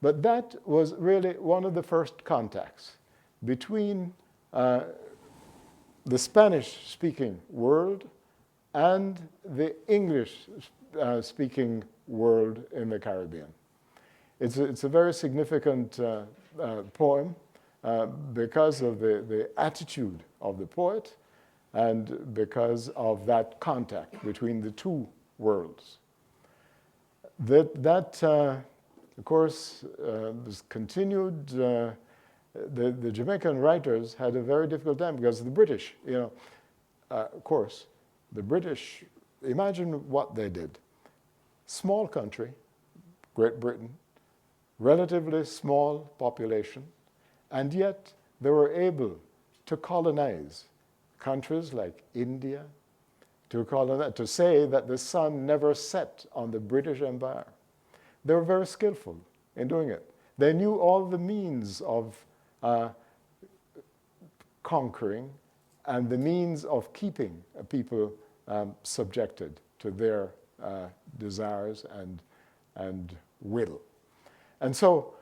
But that was really one of the first contacts between the Spanish-speaking world and the English-speaking world in the Caribbean. It's a very significant poem because of the attitude of the poet and because of that contact between the two worlds. That of course, was continued. The Jamaican writers had a very difficult time because the British, of course, the British, imagine what they did. Small country, Great Britain, relatively small population, and yet they were able to colonize countries like India, to say that the sun never set on the British Empire. They were very skillful in doing it. They knew all the means of conquering and the means of keeping people subjected to their desires and will. And so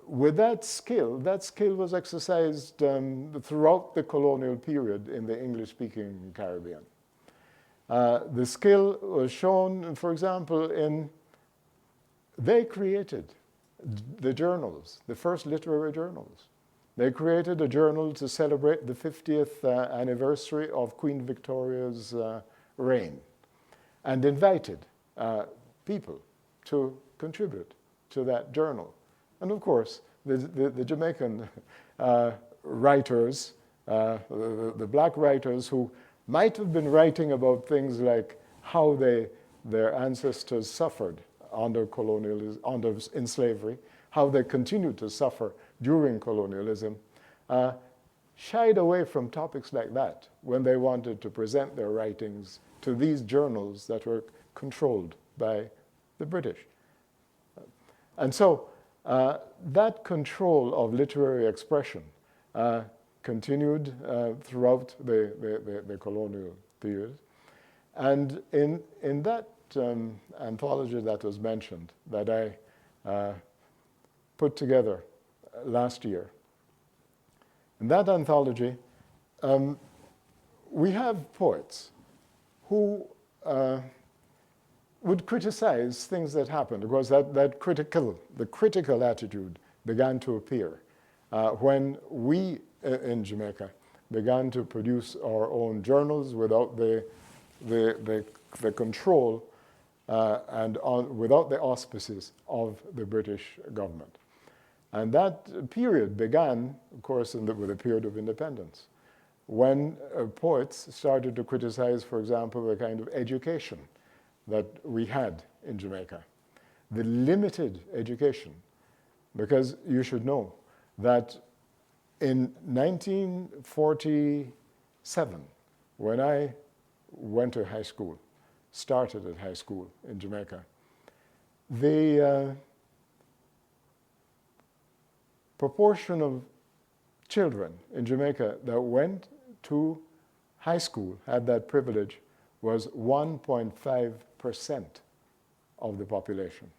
with that skill was exercised throughout the colonial period in the English-speaking Caribbean. The skill was shown, for example, they created the journals, the first literary journals. They created a journal to celebrate the 50th anniversary of Queen Victoria's reign and invited people to contribute to that journal. And of course, the Jamaican writers, the black writers who might have been writing about things like how their ancestors suffered under colonialism, in slavery, how they continued to suffer during colonialism, shied away from topics like that when they wanted to present their writings to these journals that were controlled by the British. And so that control of literary expression continued throughout the colonial period. And in that anthology that was mentioned, that I put together last year, in that anthology, we have poets who would criticize things that happened. Of course, the critical attitude began to appear when we in Jamaica began to produce our own journals without the control and without the auspices of the British government. And that period began, of course, with the period of independence, when poets started to criticize, for example, the kind of education that we had in Jamaica, the limited education, because you should know that in 1947, when I went to high school, started at high school in Jamaica, the proportion of children in Jamaica that went to high school, had that privilege, was 1.5%. of the population.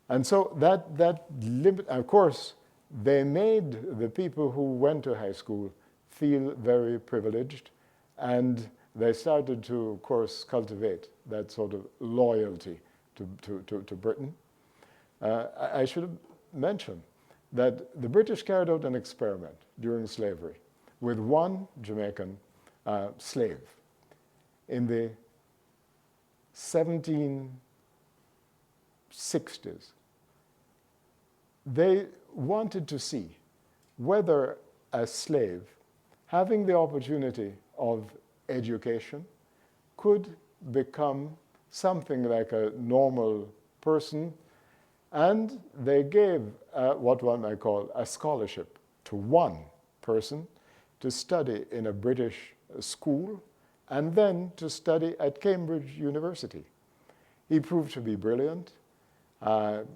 And so that limit, of course, they made the people who went to high school feel very privileged, and they started to, of course, cultivate that sort of loyalty to Britain. I should mention that the British carried out an experiment during slavery with one Jamaican slave in the 1760s. They wanted to see whether a slave, having the opportunity of education, could become something like a normal person, and they gave what one might call a scholarship to one person to study in a British school and then to study at Cambridge University. He proved to be brilliant,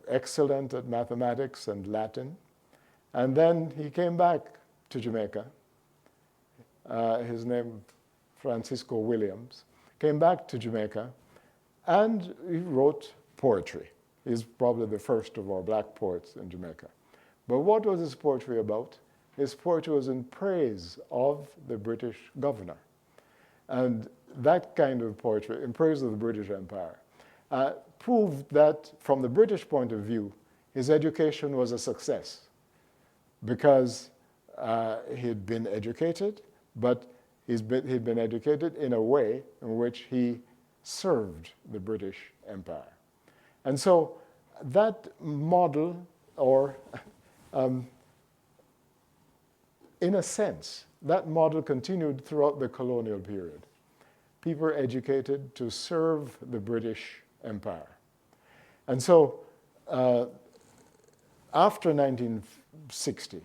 excellent at mathematics and Latin, and then he came back to Jamaica. His name, Francisco Williams, came back to Jamaica, and he wrote poetry. He's probably the first of our black poets in Jamaica. But what was his poetry about? His poetry was in praise of the British governor. And that kind of poetry, in praise of the British Empire, proved that from the British point of view, his education was a success because he'd been educated, but he'd been educated in a way in which he served the British Empire. And so that model, or in a sense, that model continued throughout the colonial period. People were educated to serve the British Empire. And so after 1960,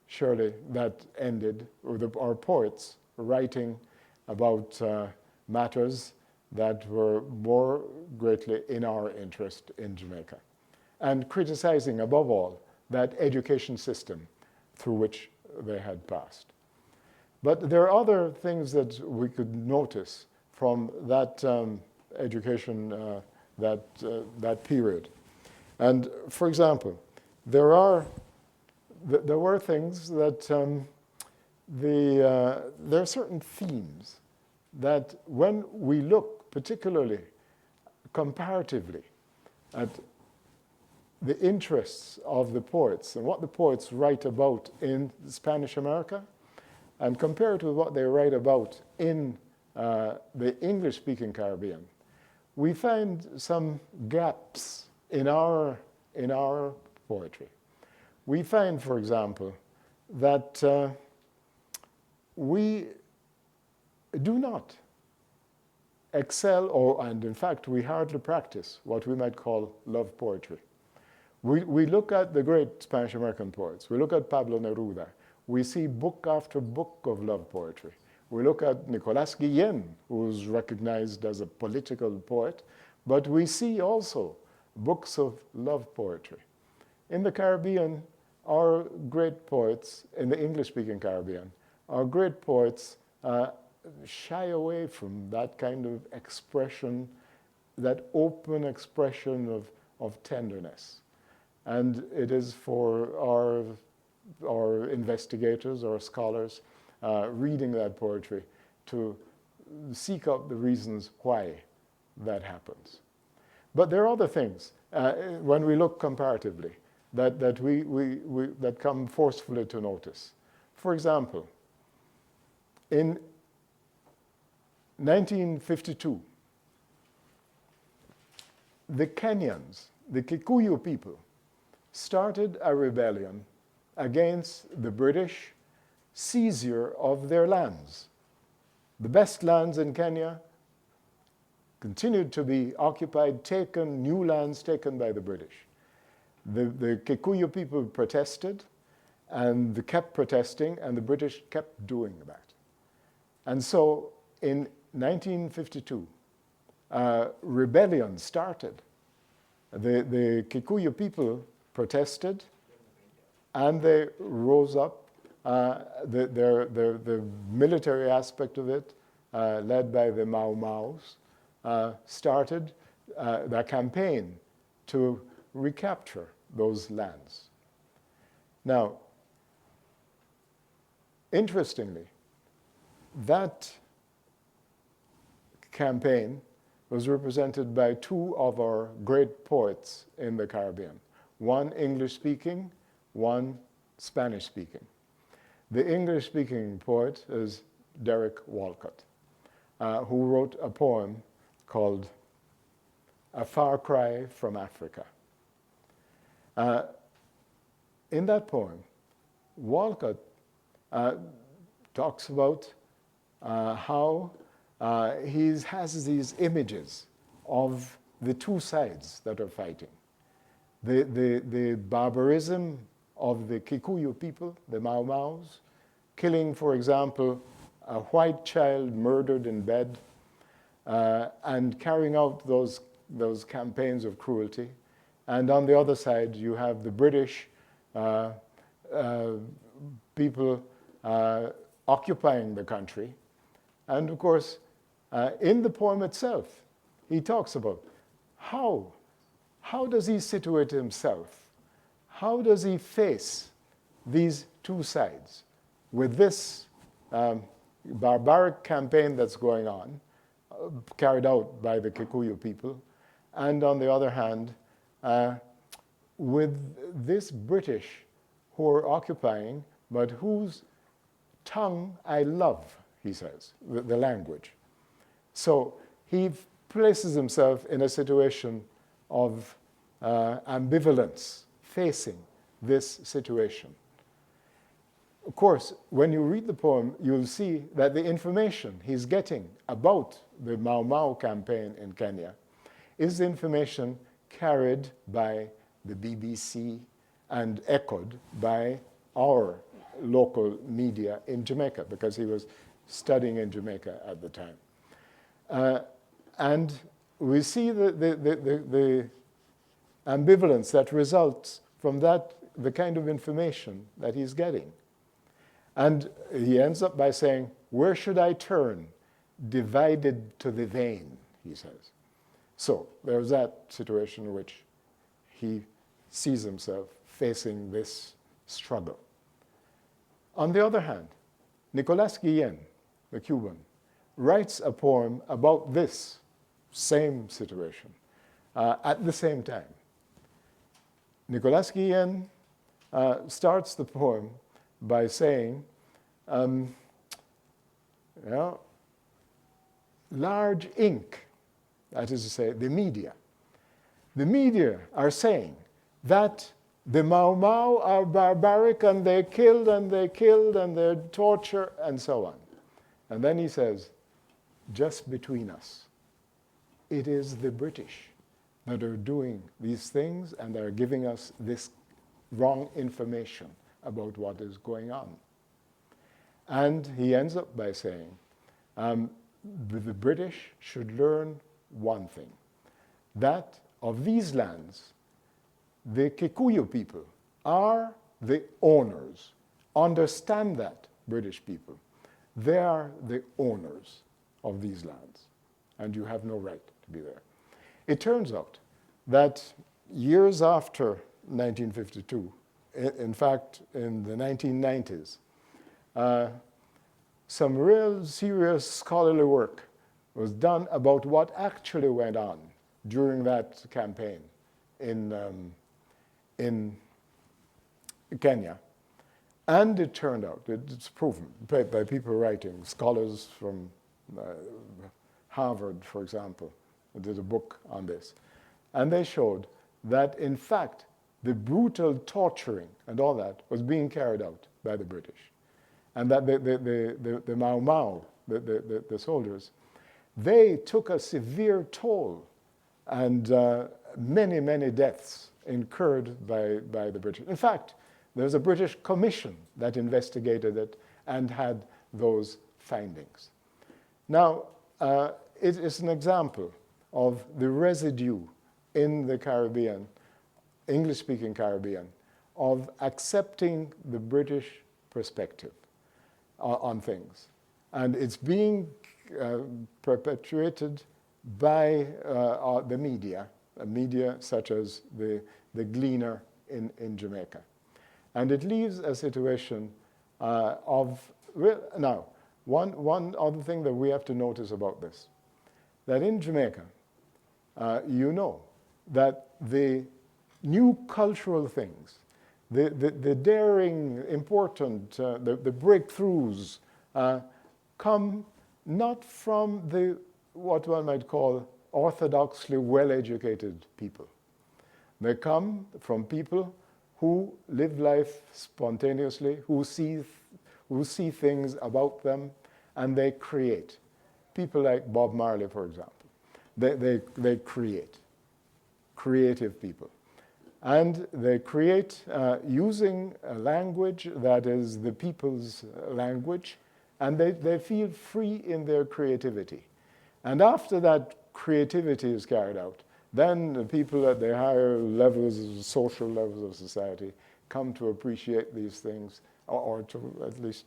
surely that ended with our poets writing about matters that were more greatly in our interest in Jamaica, and criticizing, above all, that education system through which they had passed. But there are other things that we could notice from that education, that period. And for example, there were things that, there are certain themes that when we look particularly comparatively at the interests of the poets and what the poets write about in Spanish America, and compare it with what they write about in the English-speaking Caribbean, we find some gaps in our poetry. We find, for example, that we do not excel, and in fact, we hardly practice what we might call love poetry. We look at the great Spanish American poets. We look at Pablo Neruda. We see book after book of love poetry. We look at Nicolas Guillen, who's recognized as a political poet, but we see also books of love poetry. In the Caribbean, our great poets, in the English-speaking Caribbean, our great poets shy away from that kind of expression, that open expression of tenderness. And it is for our investigators, our scholars, reading that poetry to seek out the reasons why that happens. But there are other things, when we look comparatively, that come forcefully to notice. For example, in 1952, the Kenyans, the Kikuyu people, started a rebellion against the British seizure of their lands. The best lands in Kenya continued to be occupied, taken, new lands taken by the British. The Kikuyu people protested, and they kept protesting, and the British kept doing that. And so in 1952, rebellion started. The Kikuyu people protested, and they rose up. The military aspect of it, led by the Mau Maus, started that campaign to recapture those lands. Now, interestingly, that campaign was represented by two of our great poets in the Caribbean, one English-speaking, one Spanish-speaking. The English-speaking poet is Derek Walcott, who wrote a poem called A Far Cry from Africa. In that poem, Walcott talks about how he has these images of the two sides that are fighting. The barbarism of the Kikuyu people, the Mau Maus, killing, for example, a white child murdered in bed, and carrying out those campaigns of cruelty. And on the other side, you have the British people occupying the country. And of course, in the poem itself, he talks about how does he situate himself? How does he face these two sides with this barbaric campaign that's going on, carried out by the Kikuyu people, and on the other hand, with this British who are occupying, but whose tongue I love, he says, the language. So he places himself in a situation of ambivalence, facing this situation. Of course, when you read the poem, you'll see that the information he's getting about the Mau Mau campaign in Kenya is information carried by the BBC and echoed by our local media in Jamaica, because he was studying in Jamaica at the time. And we see the ambivalence that results from that, the kind of information that he's getting. And he ends up by saying, where should I turn? Divided to the vein, he says. So there's that situation in which he sees himself facing this struggle. On the other hand, Nicolas Guillen, the Cuban, writes a poem about this same situation at the same time. Nicolas Guillen starts the poem by saying, large ink, that is to say, the media are saying that the Mau Mau are barbaric and they killed and they torture and so on. And then he says, just between us, it is the British that are doing these things and are giving us this wrong information about what is going on. And he ends up by saying, the British should learn one thing, that of these lands, the Kikuyu people are the owners. Understand that, British people. They are the owners of these lands, and you have no right to be there. It turns out that years after 1952, in fact, in the 1990s, some real serious scholarly work was done about what actually went on during that campaign in Kenya. And it turned out, it's proven by people writing, scholars from Harvard, for example, did a book on this. And they showed that, in fact, the brutal torturing and all that was being carried out by the British. And that the Mau Mau, the soldiers, they took a severe toll and many, many deaths incurred by the British. In fact, there's a British commission that investigated it and had those findings. Now, it is an example of the residue in the Caribbean, English-speaking Caribbean, of accepting the British perspective on things. And it's being perpetuated by the media such as the Gleaner in Jamaica. And it leaves a situation now, one other thing that we have to notice about this, that in Jamaica, you know that the new cultural things, the daring, important, the breakthroughs come not from what one might call orthodoxly well-educated people. They come from people who live life spontaneously, who see things about them, and they create. People like Bob Marley, for example. They create. Creative people. And they create using a language that is the people's language, and they feel free in their creativity. And after that creativity is carried out, then the people at the higher levels, social levels of society, come to appreciate these things, or to at least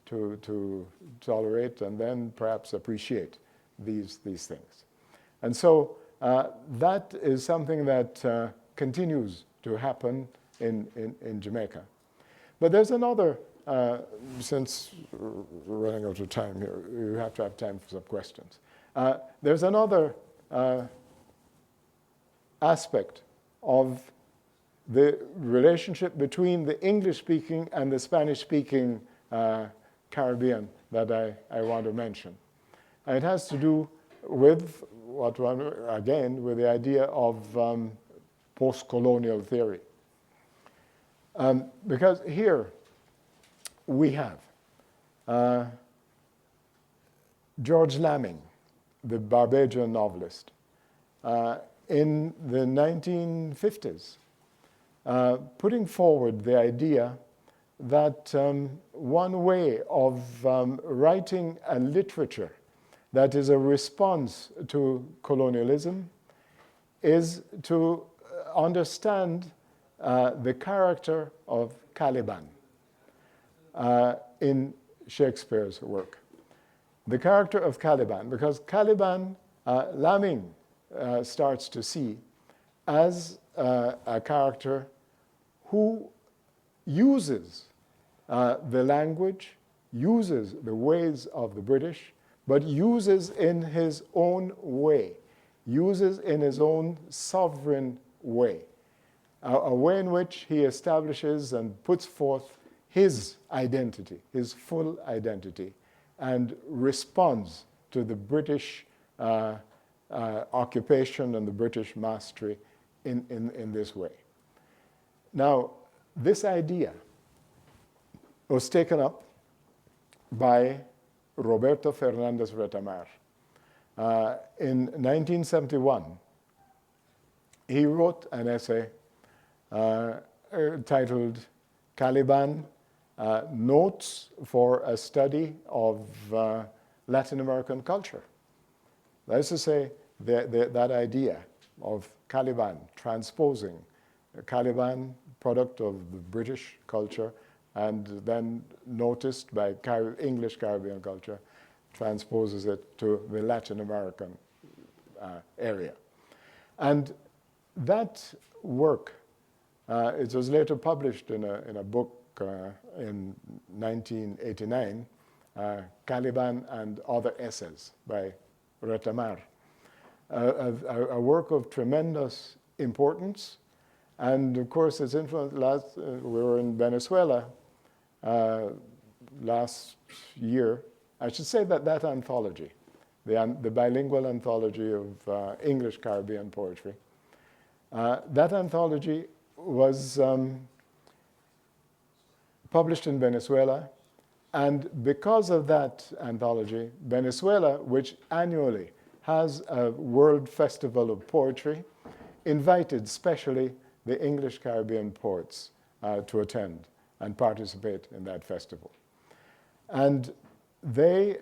to tolerate and then perhaps appreciate these things. And so that is something that continues to happen in Jamaica. But there's another, since we're running out of time here, you have to have time for some questions. There's another aspect of the relationship between the English-speaking and the Spanish-speaking Caribbean that I want to mention. And it has to do with with the idea of postcolonial theory. Because here we have George Lamming, the Barbadian novelist, in the 1950s, putting forward the idea that one way of writing a literature that is a response to colonialism is to understand the character of Caliban in Shakespeare's work. The character of Caliban, because Caliban, Lamming starts to see as a character who uses the language, uses the ways of the British, but uses in his own way, uses in his own sovereign way, a way in which he establishes and puts forth his identity, his full identity, and responds to the British occupation and the British mastery in this way. Now, this idea was taken up by Roberto Fernandez Retamar. In 1971, he wrote an essay titled Caliban, Notes for a Study of Latin American Culture. That is to say, that idea of Caliban, transposing Caliban, product of the British culture, and then noticed by English Caribbean culture, transposes it to the Latin American area. And that work, it was later published in a book in 1989, Caliban and Other Essays by Retamar, a work of tremendous importance. And of course, its influence, we were in Venezuela last year. I should say that anthology, the bilingual anthology of English Caribbean poetry, that anthology was published in Venezuela. And because of that anthology, Venezuela, which annually has a World Festival of Poetry, invited specially the English Caribbean poets to attend and participate in that festival. And they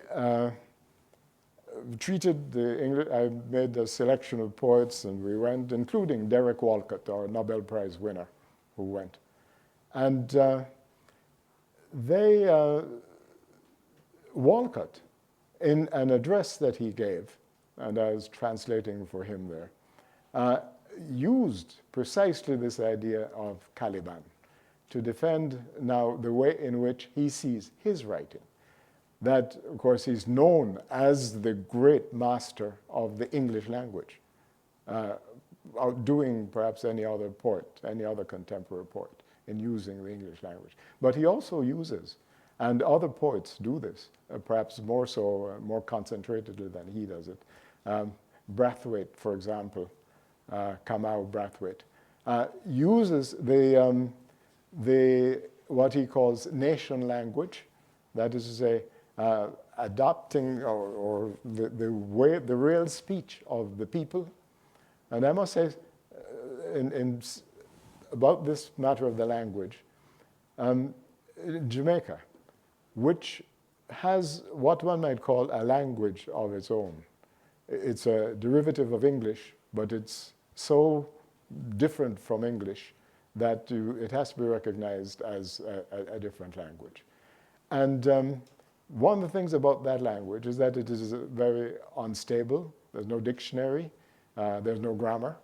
treated the English, I made a selection of poets, and we went, including Derek Walcott, our Nobel Prize winner, who went. And Walcott, in an address that he gave and I was translating for him there, used precisely this idea of Caliban to defend now the way in which he sees his writing. That, of course, he's known as the great master of the English language, outdoing perhaps any other poet, any other contemporary poet in using the English language. But he also uses, and other poets do this, perhaps more so, more concentratedly than he does it. Brathwaite, for example, Kamau Brathwaite, uses what he calls nation language, that is to say, adopting or the real speech of the people. And I must say, about this matter of the language, Jamaica, which has what one might call a language of its own. It's a derivative of English, but it's so different from English that it has to be recognized as a different language. And one of the things about that language is that it is very unstable. There's no dictionary. There's no grammar.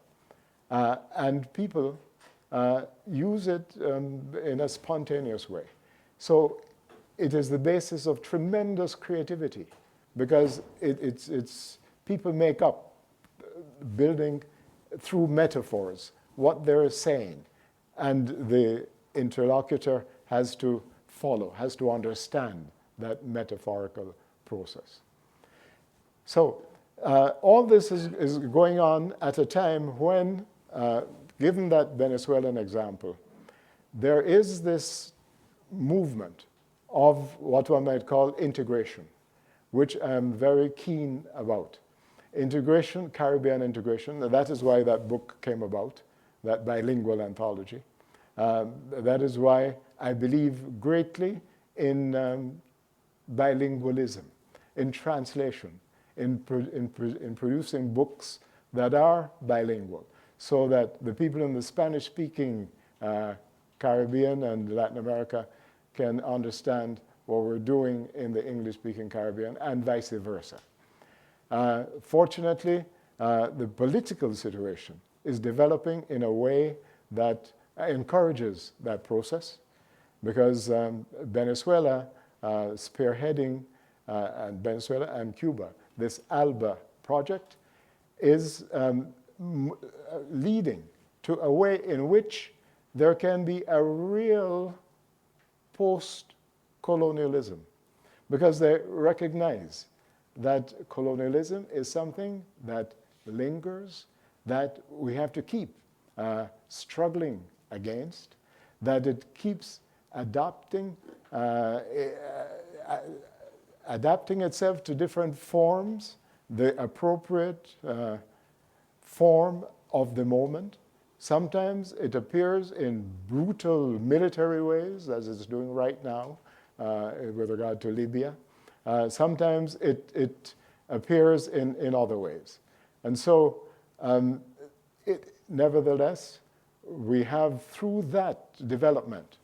And people use it in a spontaneous way. So it is the basis of tremendous creativity because it's people make up, building through metaphors, what they're saying. And the interlocutor has to follow, has to understand that metaphorical process. So all this is going on at a time when, given that Venezuelan example, there is this movement of what one might call integration, which I'm very keen about. Integration, Caribbean integration, and that is why that book came about, that bilingual anthology. That is why I believe greatly in bilingualism, in translation, in producing books that are bilingual, so that the people in the Spanish-speaking Caribbean and Latin America can understand what we're doing in the English-speaking Caribbean, and vice versa. Fortunately, the political situation is developing in a way that encourages that process, because Venezuela spearheading, and Venezuela and Cuba, this ALBA project is leading to a way in which there can be a real post-colonialism, because they recognize that colonialism is something that lingers, that we have to keep struggling against, that it keeps adapting itself to different forms, the appropriate form of the moment. Sometimes it appears in brutal military ways, as it's doing right now with regard to Libya. Sometimes it appears in other ways. And so, nevertheless, we have through that development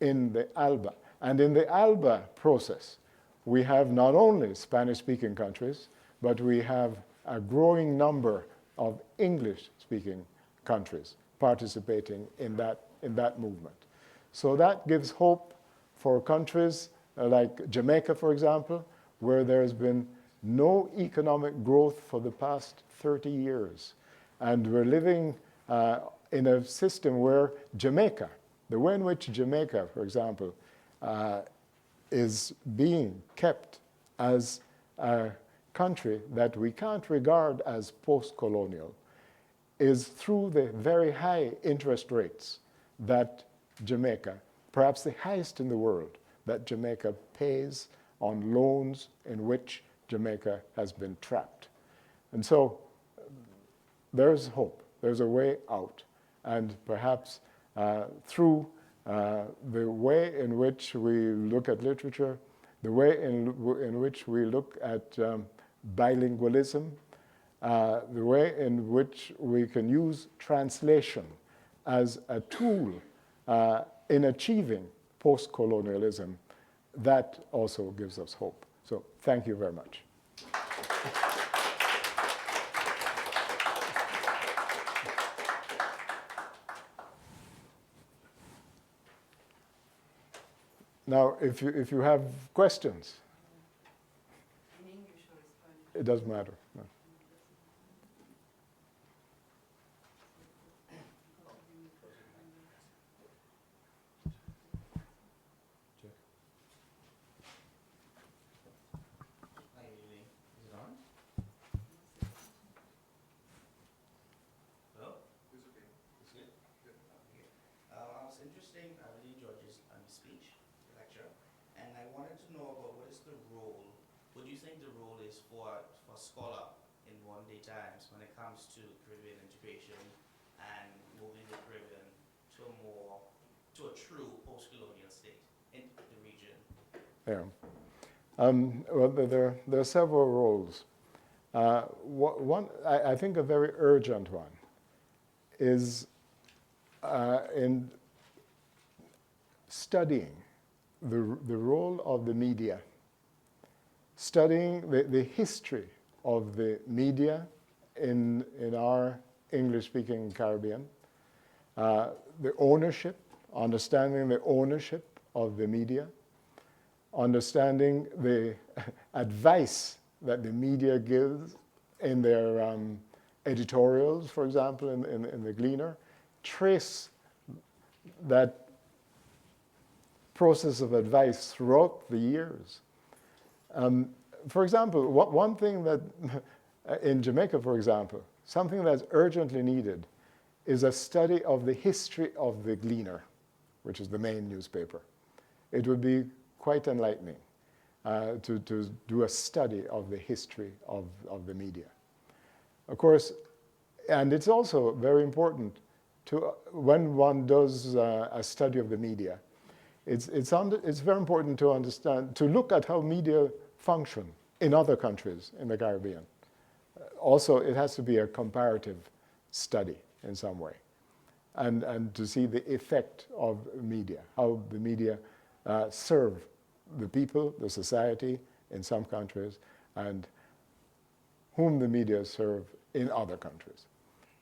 in the ALBA. And in the ALBA process, we have not only Spanish-speaking countries, but we have a growing number of English-speaking countries participating in that movement. So that gives hope for countries like Jamaica, for example, where there's been no economic growth for the past 30 years. And we're living in a system where Jamaica, the way in which Jamaica, for example, is being kept as a country that we can't regard as post-colonial, is through the very high interest rates that Jamaica, perhaps the highest in the world, that Jamaica pays on loans in which Jamaica has been trapped. And so there's hope. There's a way out. And perhaps through the way in which we look at literature, the way in which we look at bilingualism, the way in which we can use translation as a tool in achieving post-colonialism, that also gives us hope. So thank you very much. Now, if you have questions,
In English or Spanish?
it doesn't matter. No.
Hi, Amy. Is it on? Hello?
It's okay.
It's good? Okay. I was interested, I really enjoyed your speech, your lecture, and I wanted to know about what is the role, what do you think the role is for scholar in modern day times when it comes to Caribbean integration and moving the Caribbean to a true post-colonial state in the region?
Yeah. Well, there are several roles. One, I think a very urgent one is in studying the role of the media, studying the history of the media in our English-speaking Caribbean, the ownership, understanding the ownership of the media, understanding the advice that the media gives in their editorials, for example, in the Gleaner, trace that process of advice throughout the years. For example, one thing that in Jamaica, for example, something that's urgently needed is a study of the history of the Gleaner, which is the main newspaper. It would be quite enlightening to do a study of the history of the media. Of course, and it's also very important to, when one does a study of the media, it's very important to understand, to look at how media function in other countries in the Caribbean. Also, it has to be a comparative study in some way, and to see the effect of media, how the media serve the people, the society in some countries, and whom the media serve in other countries.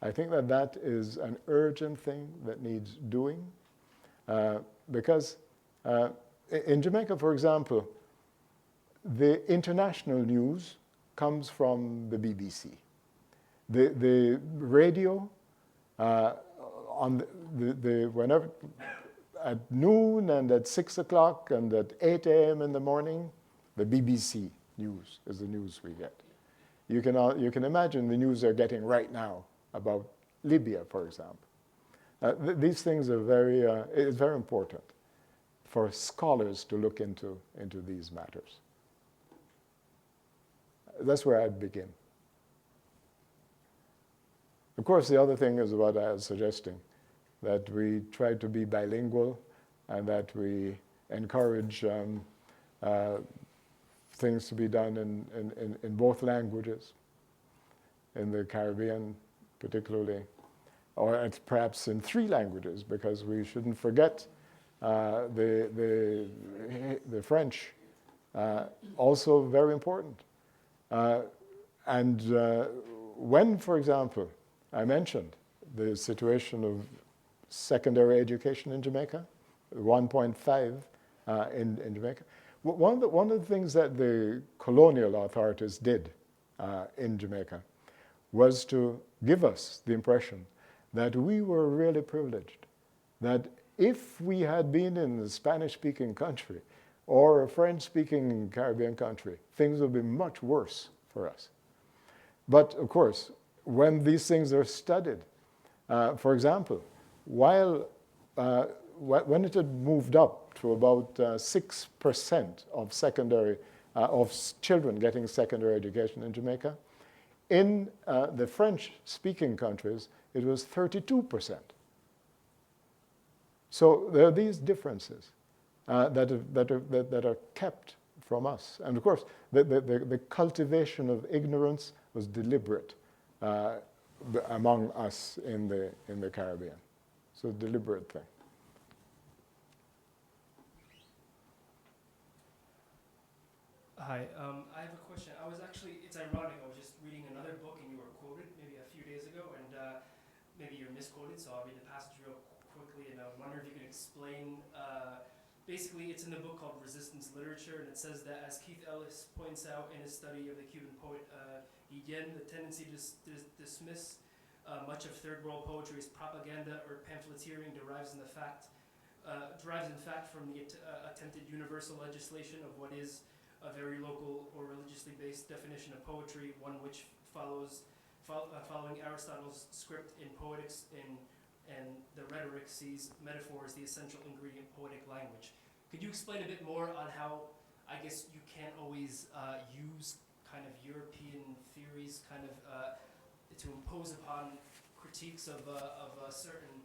I think that that is an urgent thing that needs doing, because in Jamaica, for example, the international news comes from the BBC. The radio, on whenever, at noon and at 6 o'clock and at 8 a.m. in the morning, the BBC news is the news we get. You can imagine the news they're getting right now about Libya, for example. These things are it's very important for scholars to look into these matters. That's where I'd begin. Of course, the other thing is what I was suggesting, that we try to be bilingual and that we encourage things to be done in both languages, in the Caribbean particularly, or perhaps in 3 languages, because we shouldn't forget the French, also very important. And when, for example, I mentioned the situation of secondary education in Jamaica, 1.5 in Jamaica. One of the things that the colonial authorities did in Jamaica was to give us the impression that we were really privileged, that if we had been in a Spanish-speaking country or a French-speaking Caribbean country, things would be much worse for us. But of course, when these things are studied, for example, when it had moved up to about 6% of of children getting secondary education in Jamaica, in the French-speaking countries, it was 32%. So there are these differences that are kept from us. And of course, the cultivation of ignorance was deliberate among us in the Caribbean. So a deliberate thing.
Hi, I have a question. It's ironic, I was just reading another book and you were quoted maybe a few days ago, and maybe you're misquoted, so I'll read the passage real quickly, and I wonder if you could explain basically it's in the book called Resistance Literature, and it says that, as Keith Ellis points out in his study of the Cuban poet Guillen, the tendency to dismiss much of third world poetry as propaganda or pamphleteering derives in fact from the attempted universal legislation of what is a very local or religiously based definition of poetry, one which following Aristotle's script in poetics and the rhetoric sees metaphor as the essential ingredient in poetic language. Could you explain a bit more on how, I guess, you can't always use kind of European theories kind of to impose upon critiques of certain,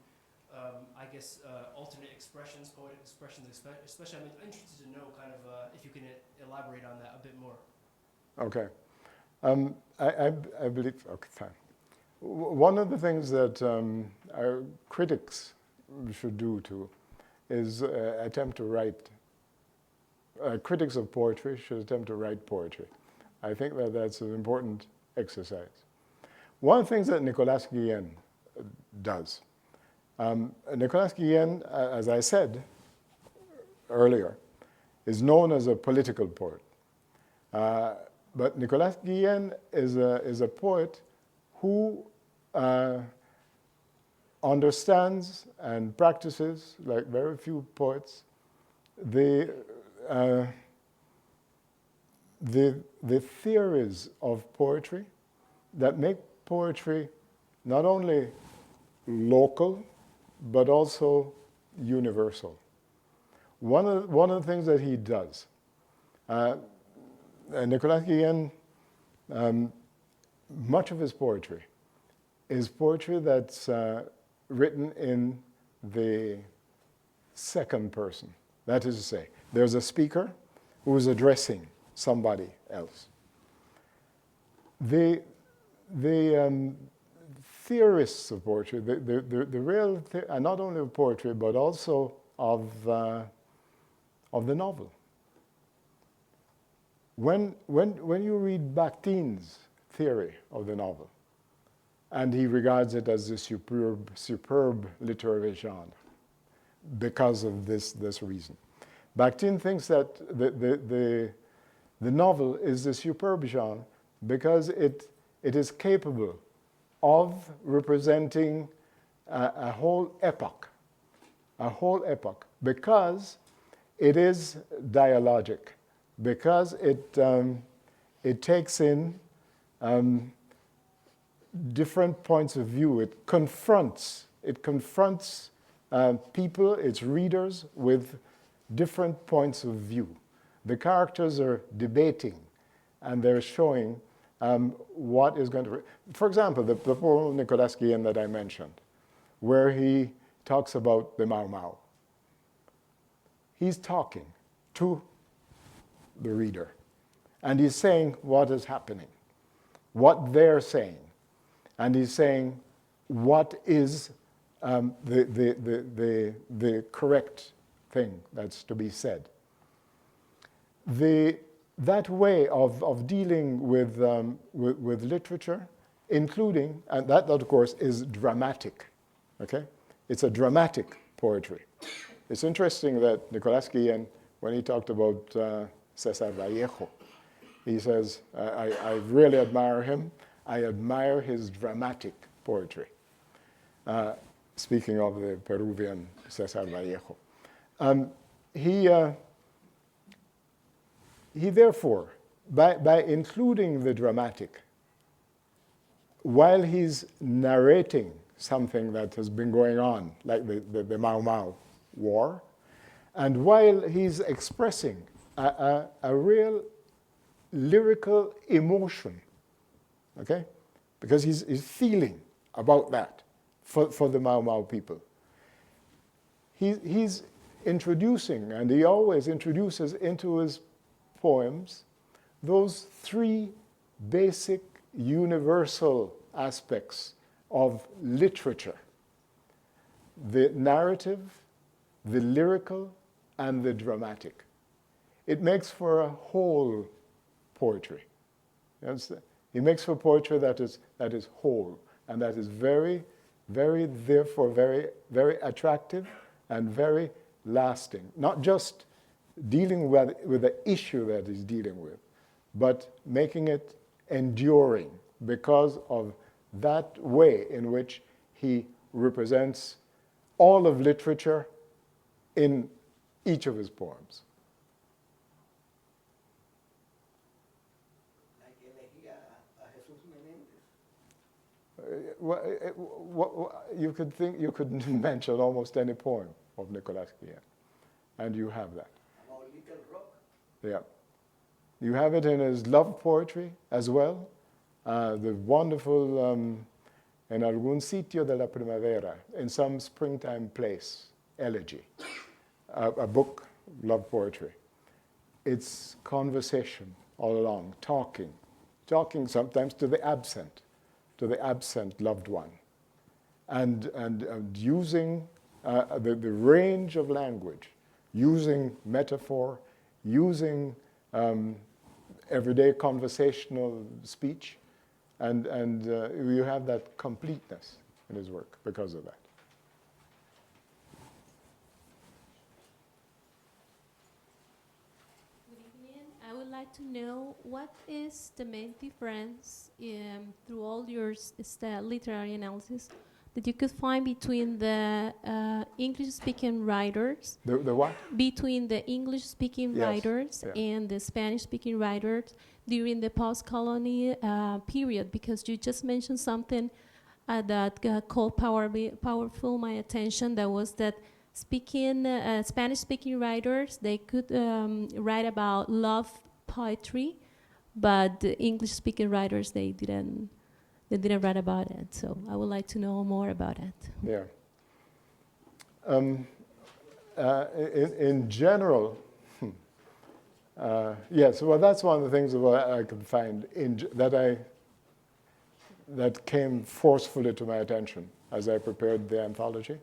I guess, alternate expressions, poetic expressions, especially? I'm interested to know kind of if you can elaborate on that a bit more.
Okay. I believe, okay, fine. One of the things that our critics should do too is attempt to write, critics of poetry should attempt to write poetry. I think that that's an important exercise. One of the things that Nicolas Guillen does, Nicolas Guillen, as I said earlier, is known as a political poet. But Nicolas Guillen is a poet who understands and practices, like very few poets, the theories of poetry that make poetry not only local, but also universal. One of the things that he does, Nicolas Guillen, much of his poetry is poetry that's written in the second person. That is to say, there's a speaker who is addressing somebody else. The theorists of poetry, the real, not only of poetry, but also of the novel. When you read Bakhtin's theory of the novel, and he regards it as a superb literary genre because of this reason. Bakhtin thinks that the novel is a superb genre because it is capable of representing a whole epoch, because it is dialogic, because it takes in different points of view. It confronts people, its readers, with different points of view. The characters are debating, and they're showing what is going to... For example, the poem Nicolas Guillen that I mentioned, where he talks about the Mau Mau. He's talking to the reader, and he's saying what is happening, what they're saying, and he's saying what is the correct thing that's to be said. That way of dealing with literature, including, and that of course is dramatic, okay? It's a dramatic poetry. It's interesting that Nicolas Guillen, when he talked about César Vallejo, he says, I really admire him. I admire his dramatic poetry. Speaking of the Peruvian César Vallejo. He therefore, by including the dramatic, while he's narrating something that has been going on, like the Mau Mau War, and while he's expressing a real lyrical emotion, okay? Because he's feeling about that for the Mau Mau people. He's introducing, and he always introduces into his poems, those three basic universal aspects of literature: the narrative, the lyrical, and the dramatic. It makes for a whole poetry. You understand? It makes for poetry that is whole, and that is very, very, therefore very, very attractive and very lasting, not just dealing with the issue that he's dealing with, but making it enduring because of that way in which he represents all of literature in each of his poems.
Like elegía a Jesús Menéndez.
You could think you could mention almost any poem of Nicolas Guillen, and you have that.
About Little Rock.
Yeah. You have it in his love poetry as well. The wonderful En algún sitio de la primavera, in some springtime place, elegy, a book, love poetry. It's conversation all along, talking sometimes to the absent loved one, and using the range of language, using metaphor, using everyday conversational speech, and you have that completeness in his work because of that.
Good evening. I would like to know what is the main difference through all your literary analysis that you could find between the English-speaking writers,
The what?
between the English-speaking
Yes,
writers
yeah.
and the Spanish-speaking writers during the post-colonial period, because you just mentioned something that called powerful my attention. That was that Spanish-speaking writers, they could write about love poetry, but the English-speaking writers, they didn't write about it. So I would like to know more about it.
Yeah. In general, yes. Well, that's one of the things that I could find that came forcefully to my attention as I prepared the anthology.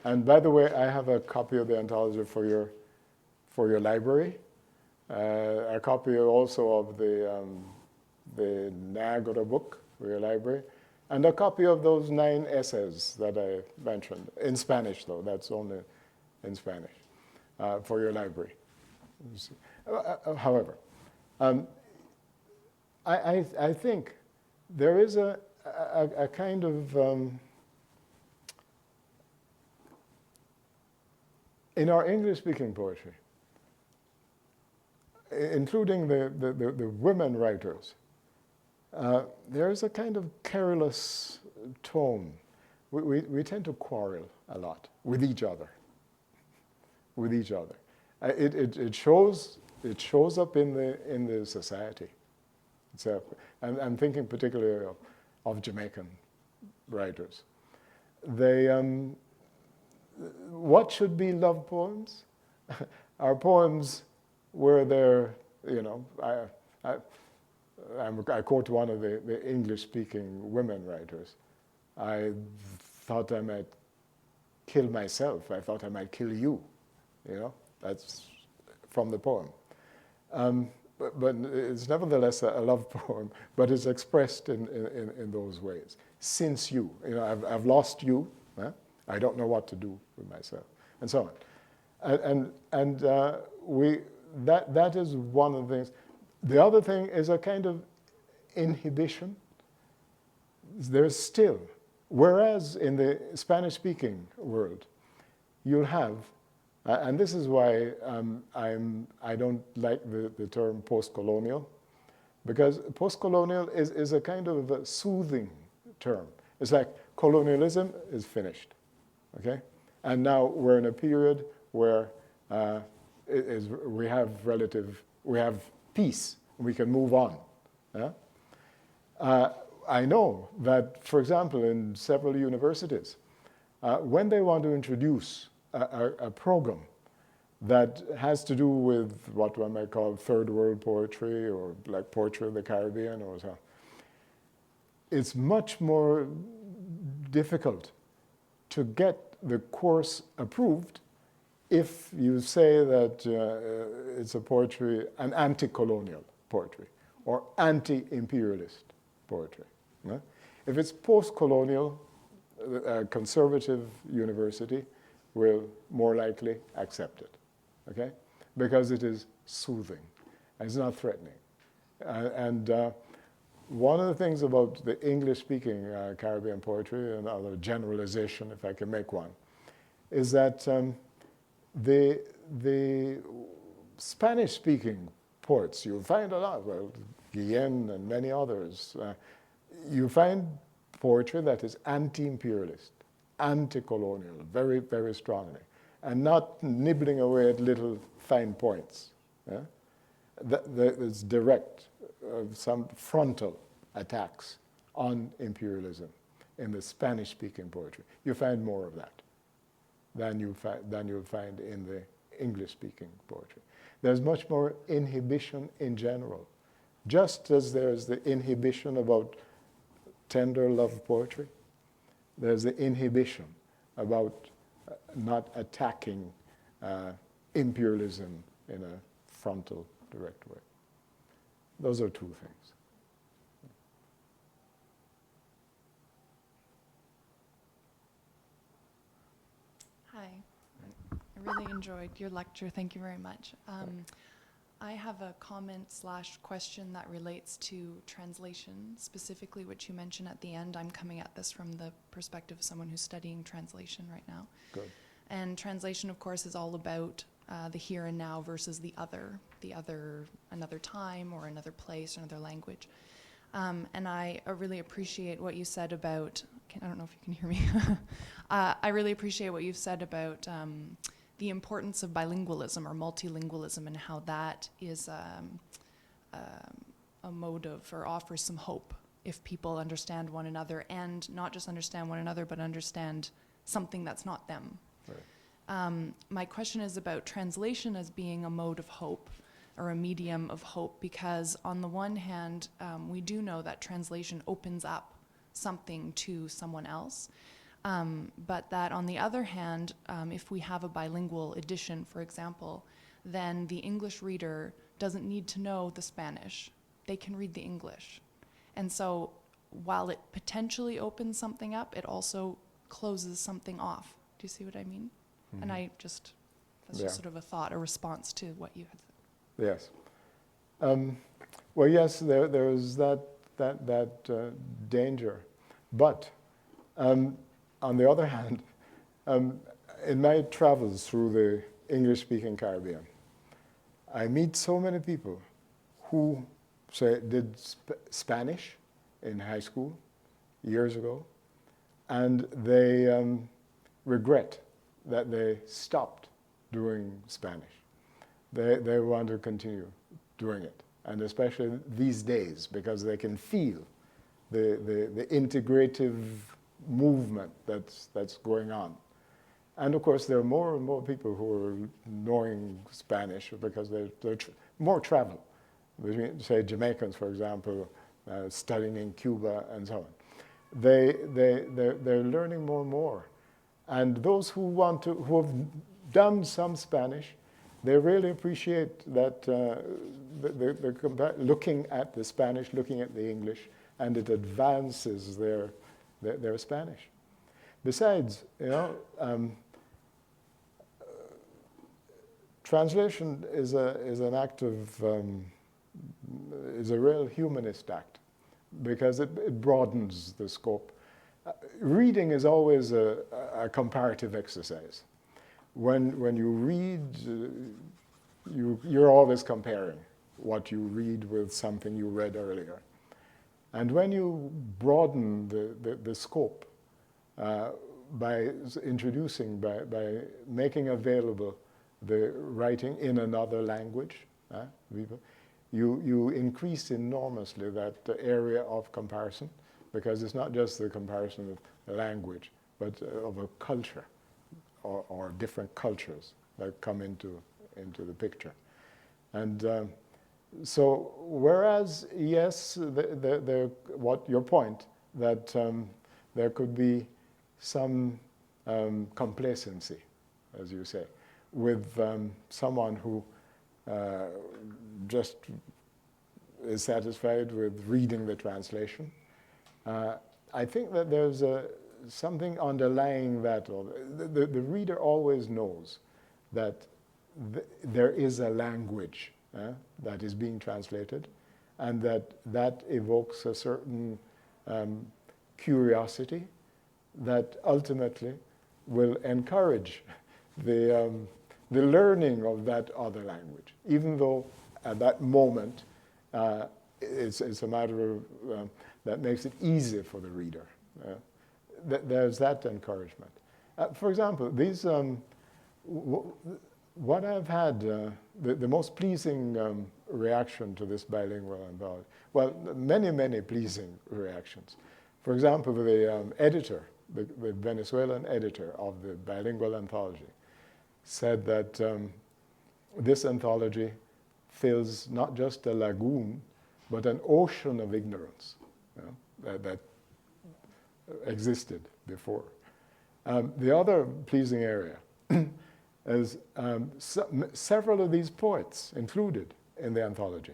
And by the way, I have a copy of the anthology for your library. A copy also of the Niagara book for your library, and a copy of those 9 essays that I mentioned, in Spanish though, that's only in Spanish, for your library. However, I think there is a kind of, in our English-speaking poetry, including the women writers, there's a kind of querulous tone. We tend to quarrel a lot with each other. It shows up in the society. I'm thinking particularly of Jamaican writers. They what should be love poems are poems where they're, I quote one of the English-speaking women writers. I thought I might kill myself. I thought I might kill you. That's from the poem. But it's nevertheless a love poem, but it's expressed in those ways. Since you, I've lost you. I don't know what to do with myself, and so on. And that is one of the things. The other thing is a kind of inhibition. There's still, whereas in the Spanish-speaking world, you'll have, and this is why I don't like the term postcolonial, because postcolonial is a kind of a soothing term. It's like colonialism is finished, okay? And now we're in a period where we have peace, we can move on. Yeah? I know that, for example, in several universities, when they want to introduce a program that has to do with what one might call third world poetry or like poetry of the Caribbean or so, it's much more difficult to get the course approved if you say that it's a poetry, an anti-colonial poetry or anti-imperialist poetry. If it's post-colonial, a conservative university will more likely accept it, okay? Because it is soothing, it's not threatening. One of the things about the English-speaking Caribbean poetry, another generalization, if I can make one, is that the Spanish-speaking poets, you'll find a lot, well, Guillen and many others, you find poetry that is anti-imperialist, anti-colonial, very, very strongly, and not nibbling away at little fine points. Yeah? There's direct, some frontal attacks on imperialism in the Spanish-speaking poetry. You find more of that than you'll find in the English-speaking poetry. There's much more inhibition in general, just as there's the inhibition about tender love poetry. There's the inhibition about not attacking imperialism in a frontal, direct way. Those are two things.
Hi. I really enjoyed your lecture. Thank you very much. I have a comment/question that relates to translation, specifically what you mentioned at the end. I'm coming at this from the perspective of someone who's studying translation right now.
Good.
And translation, of course, is all about the here and now versus the other, another time or another place or another language. And I really appreciate what you said about, I don't know if you can hear me. I really appreciate what you've said about the importance of bilingualism or multilingualism and how that is a motive or offers some hope if people understand one another, and not just understand one another, but understand something that's not them. Right. My question is about translation as being a mode of hope or a medium of hope, because on the one hand, we do know that translation opens up something to someone else. But that on the other hand, if we have a bilingual edition, for example, then the English reader doesn't need to know the Spanish. They can read the English. And so while it potentially opens something up, it also closes something off. Do you see what I mean? Mm-hmm. And that's just sort of a thought, a response to what you had said.
Yes. Well, yes, there is that danger. But on the other hand, in my travels through the English-speaking Caribbean, I meet so many people who, say, did Spanish in high school years ago, and they regret that they stopped doing Spanish. They want to continue doing it, and especially these days, because they can feel the integrative movement that's going on. And of course, there are more and more people who are knowing Spanish because there's more travel between, say, Jamaicans, for example, studying in Cuba and so on. They're learning more and more. And those who have done some Spanish, they really appreciate that looking at the Spanish, looking at the English, and it advances their Spanish. Besides, translation is an act of is a real humanist act because it broadens the scope. Reading is always a comparative exercise. When you read, you're always comparing what you read with something you read earlier. And when you broaden the scope by introducing, by making available the writing in another language, you increase enormously that area of comparison, because it's not just the comparison of the language, but of a culture or different cultures that come into the picture. And so, whereas, yes, what your point, that there could be some complacency, as you say, with someone who just is satisfied with reading the translation. I think that there's something underlying that. Or the reader always knows that there is a language that is being translated, and that evokes a certain curiosity that ultimately will encourage the learning of that other language, even though at that moment it's a matter of that makes it easy for the reader. There's that encouragement. For example, these what I've had the most pleasing reaction to this bilingual anthology. Well, many pleasing reactions. For example, the editor, the Venezuelan editor of the bilingual anthology, said that this anthology fills not just a lagoon, but an ocean of ignorance that existed before. The other pleasing area is several of these poets included in the anthology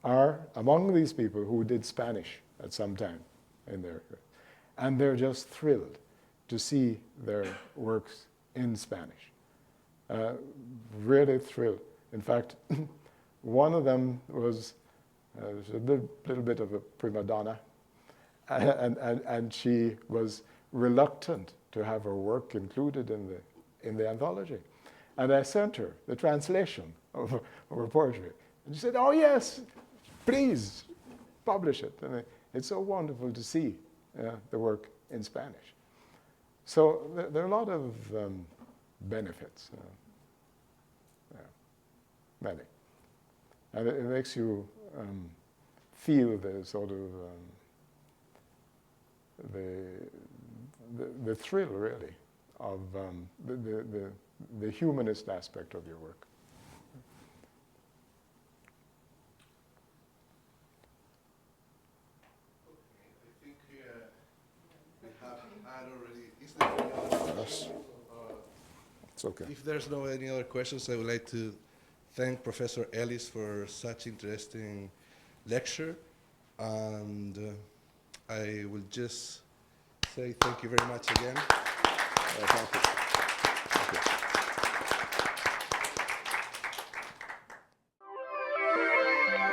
are among these people who did Spanish at some time in their, and they're just thrilled to see their works in Spanish. Really thrilled. In fact, one of them was a little bit of a prima donna, and she was reluctant to have her work included in the anthology. And I sent her the translation of her poetry. And she said, "Oh yes, please publish it." And it's so wonderful to see the work in Spanish. So there are a lot of benefits, many. And it makes you feel the sort of the thrill, really, of the humanist aspect of your work.
I think we have had already. Is there any other questions?
It's okay.
If there's no any other questions, I would like to thank Professor Ellis for such interesting lecture, and I will just say thank you very much again.
Thank you.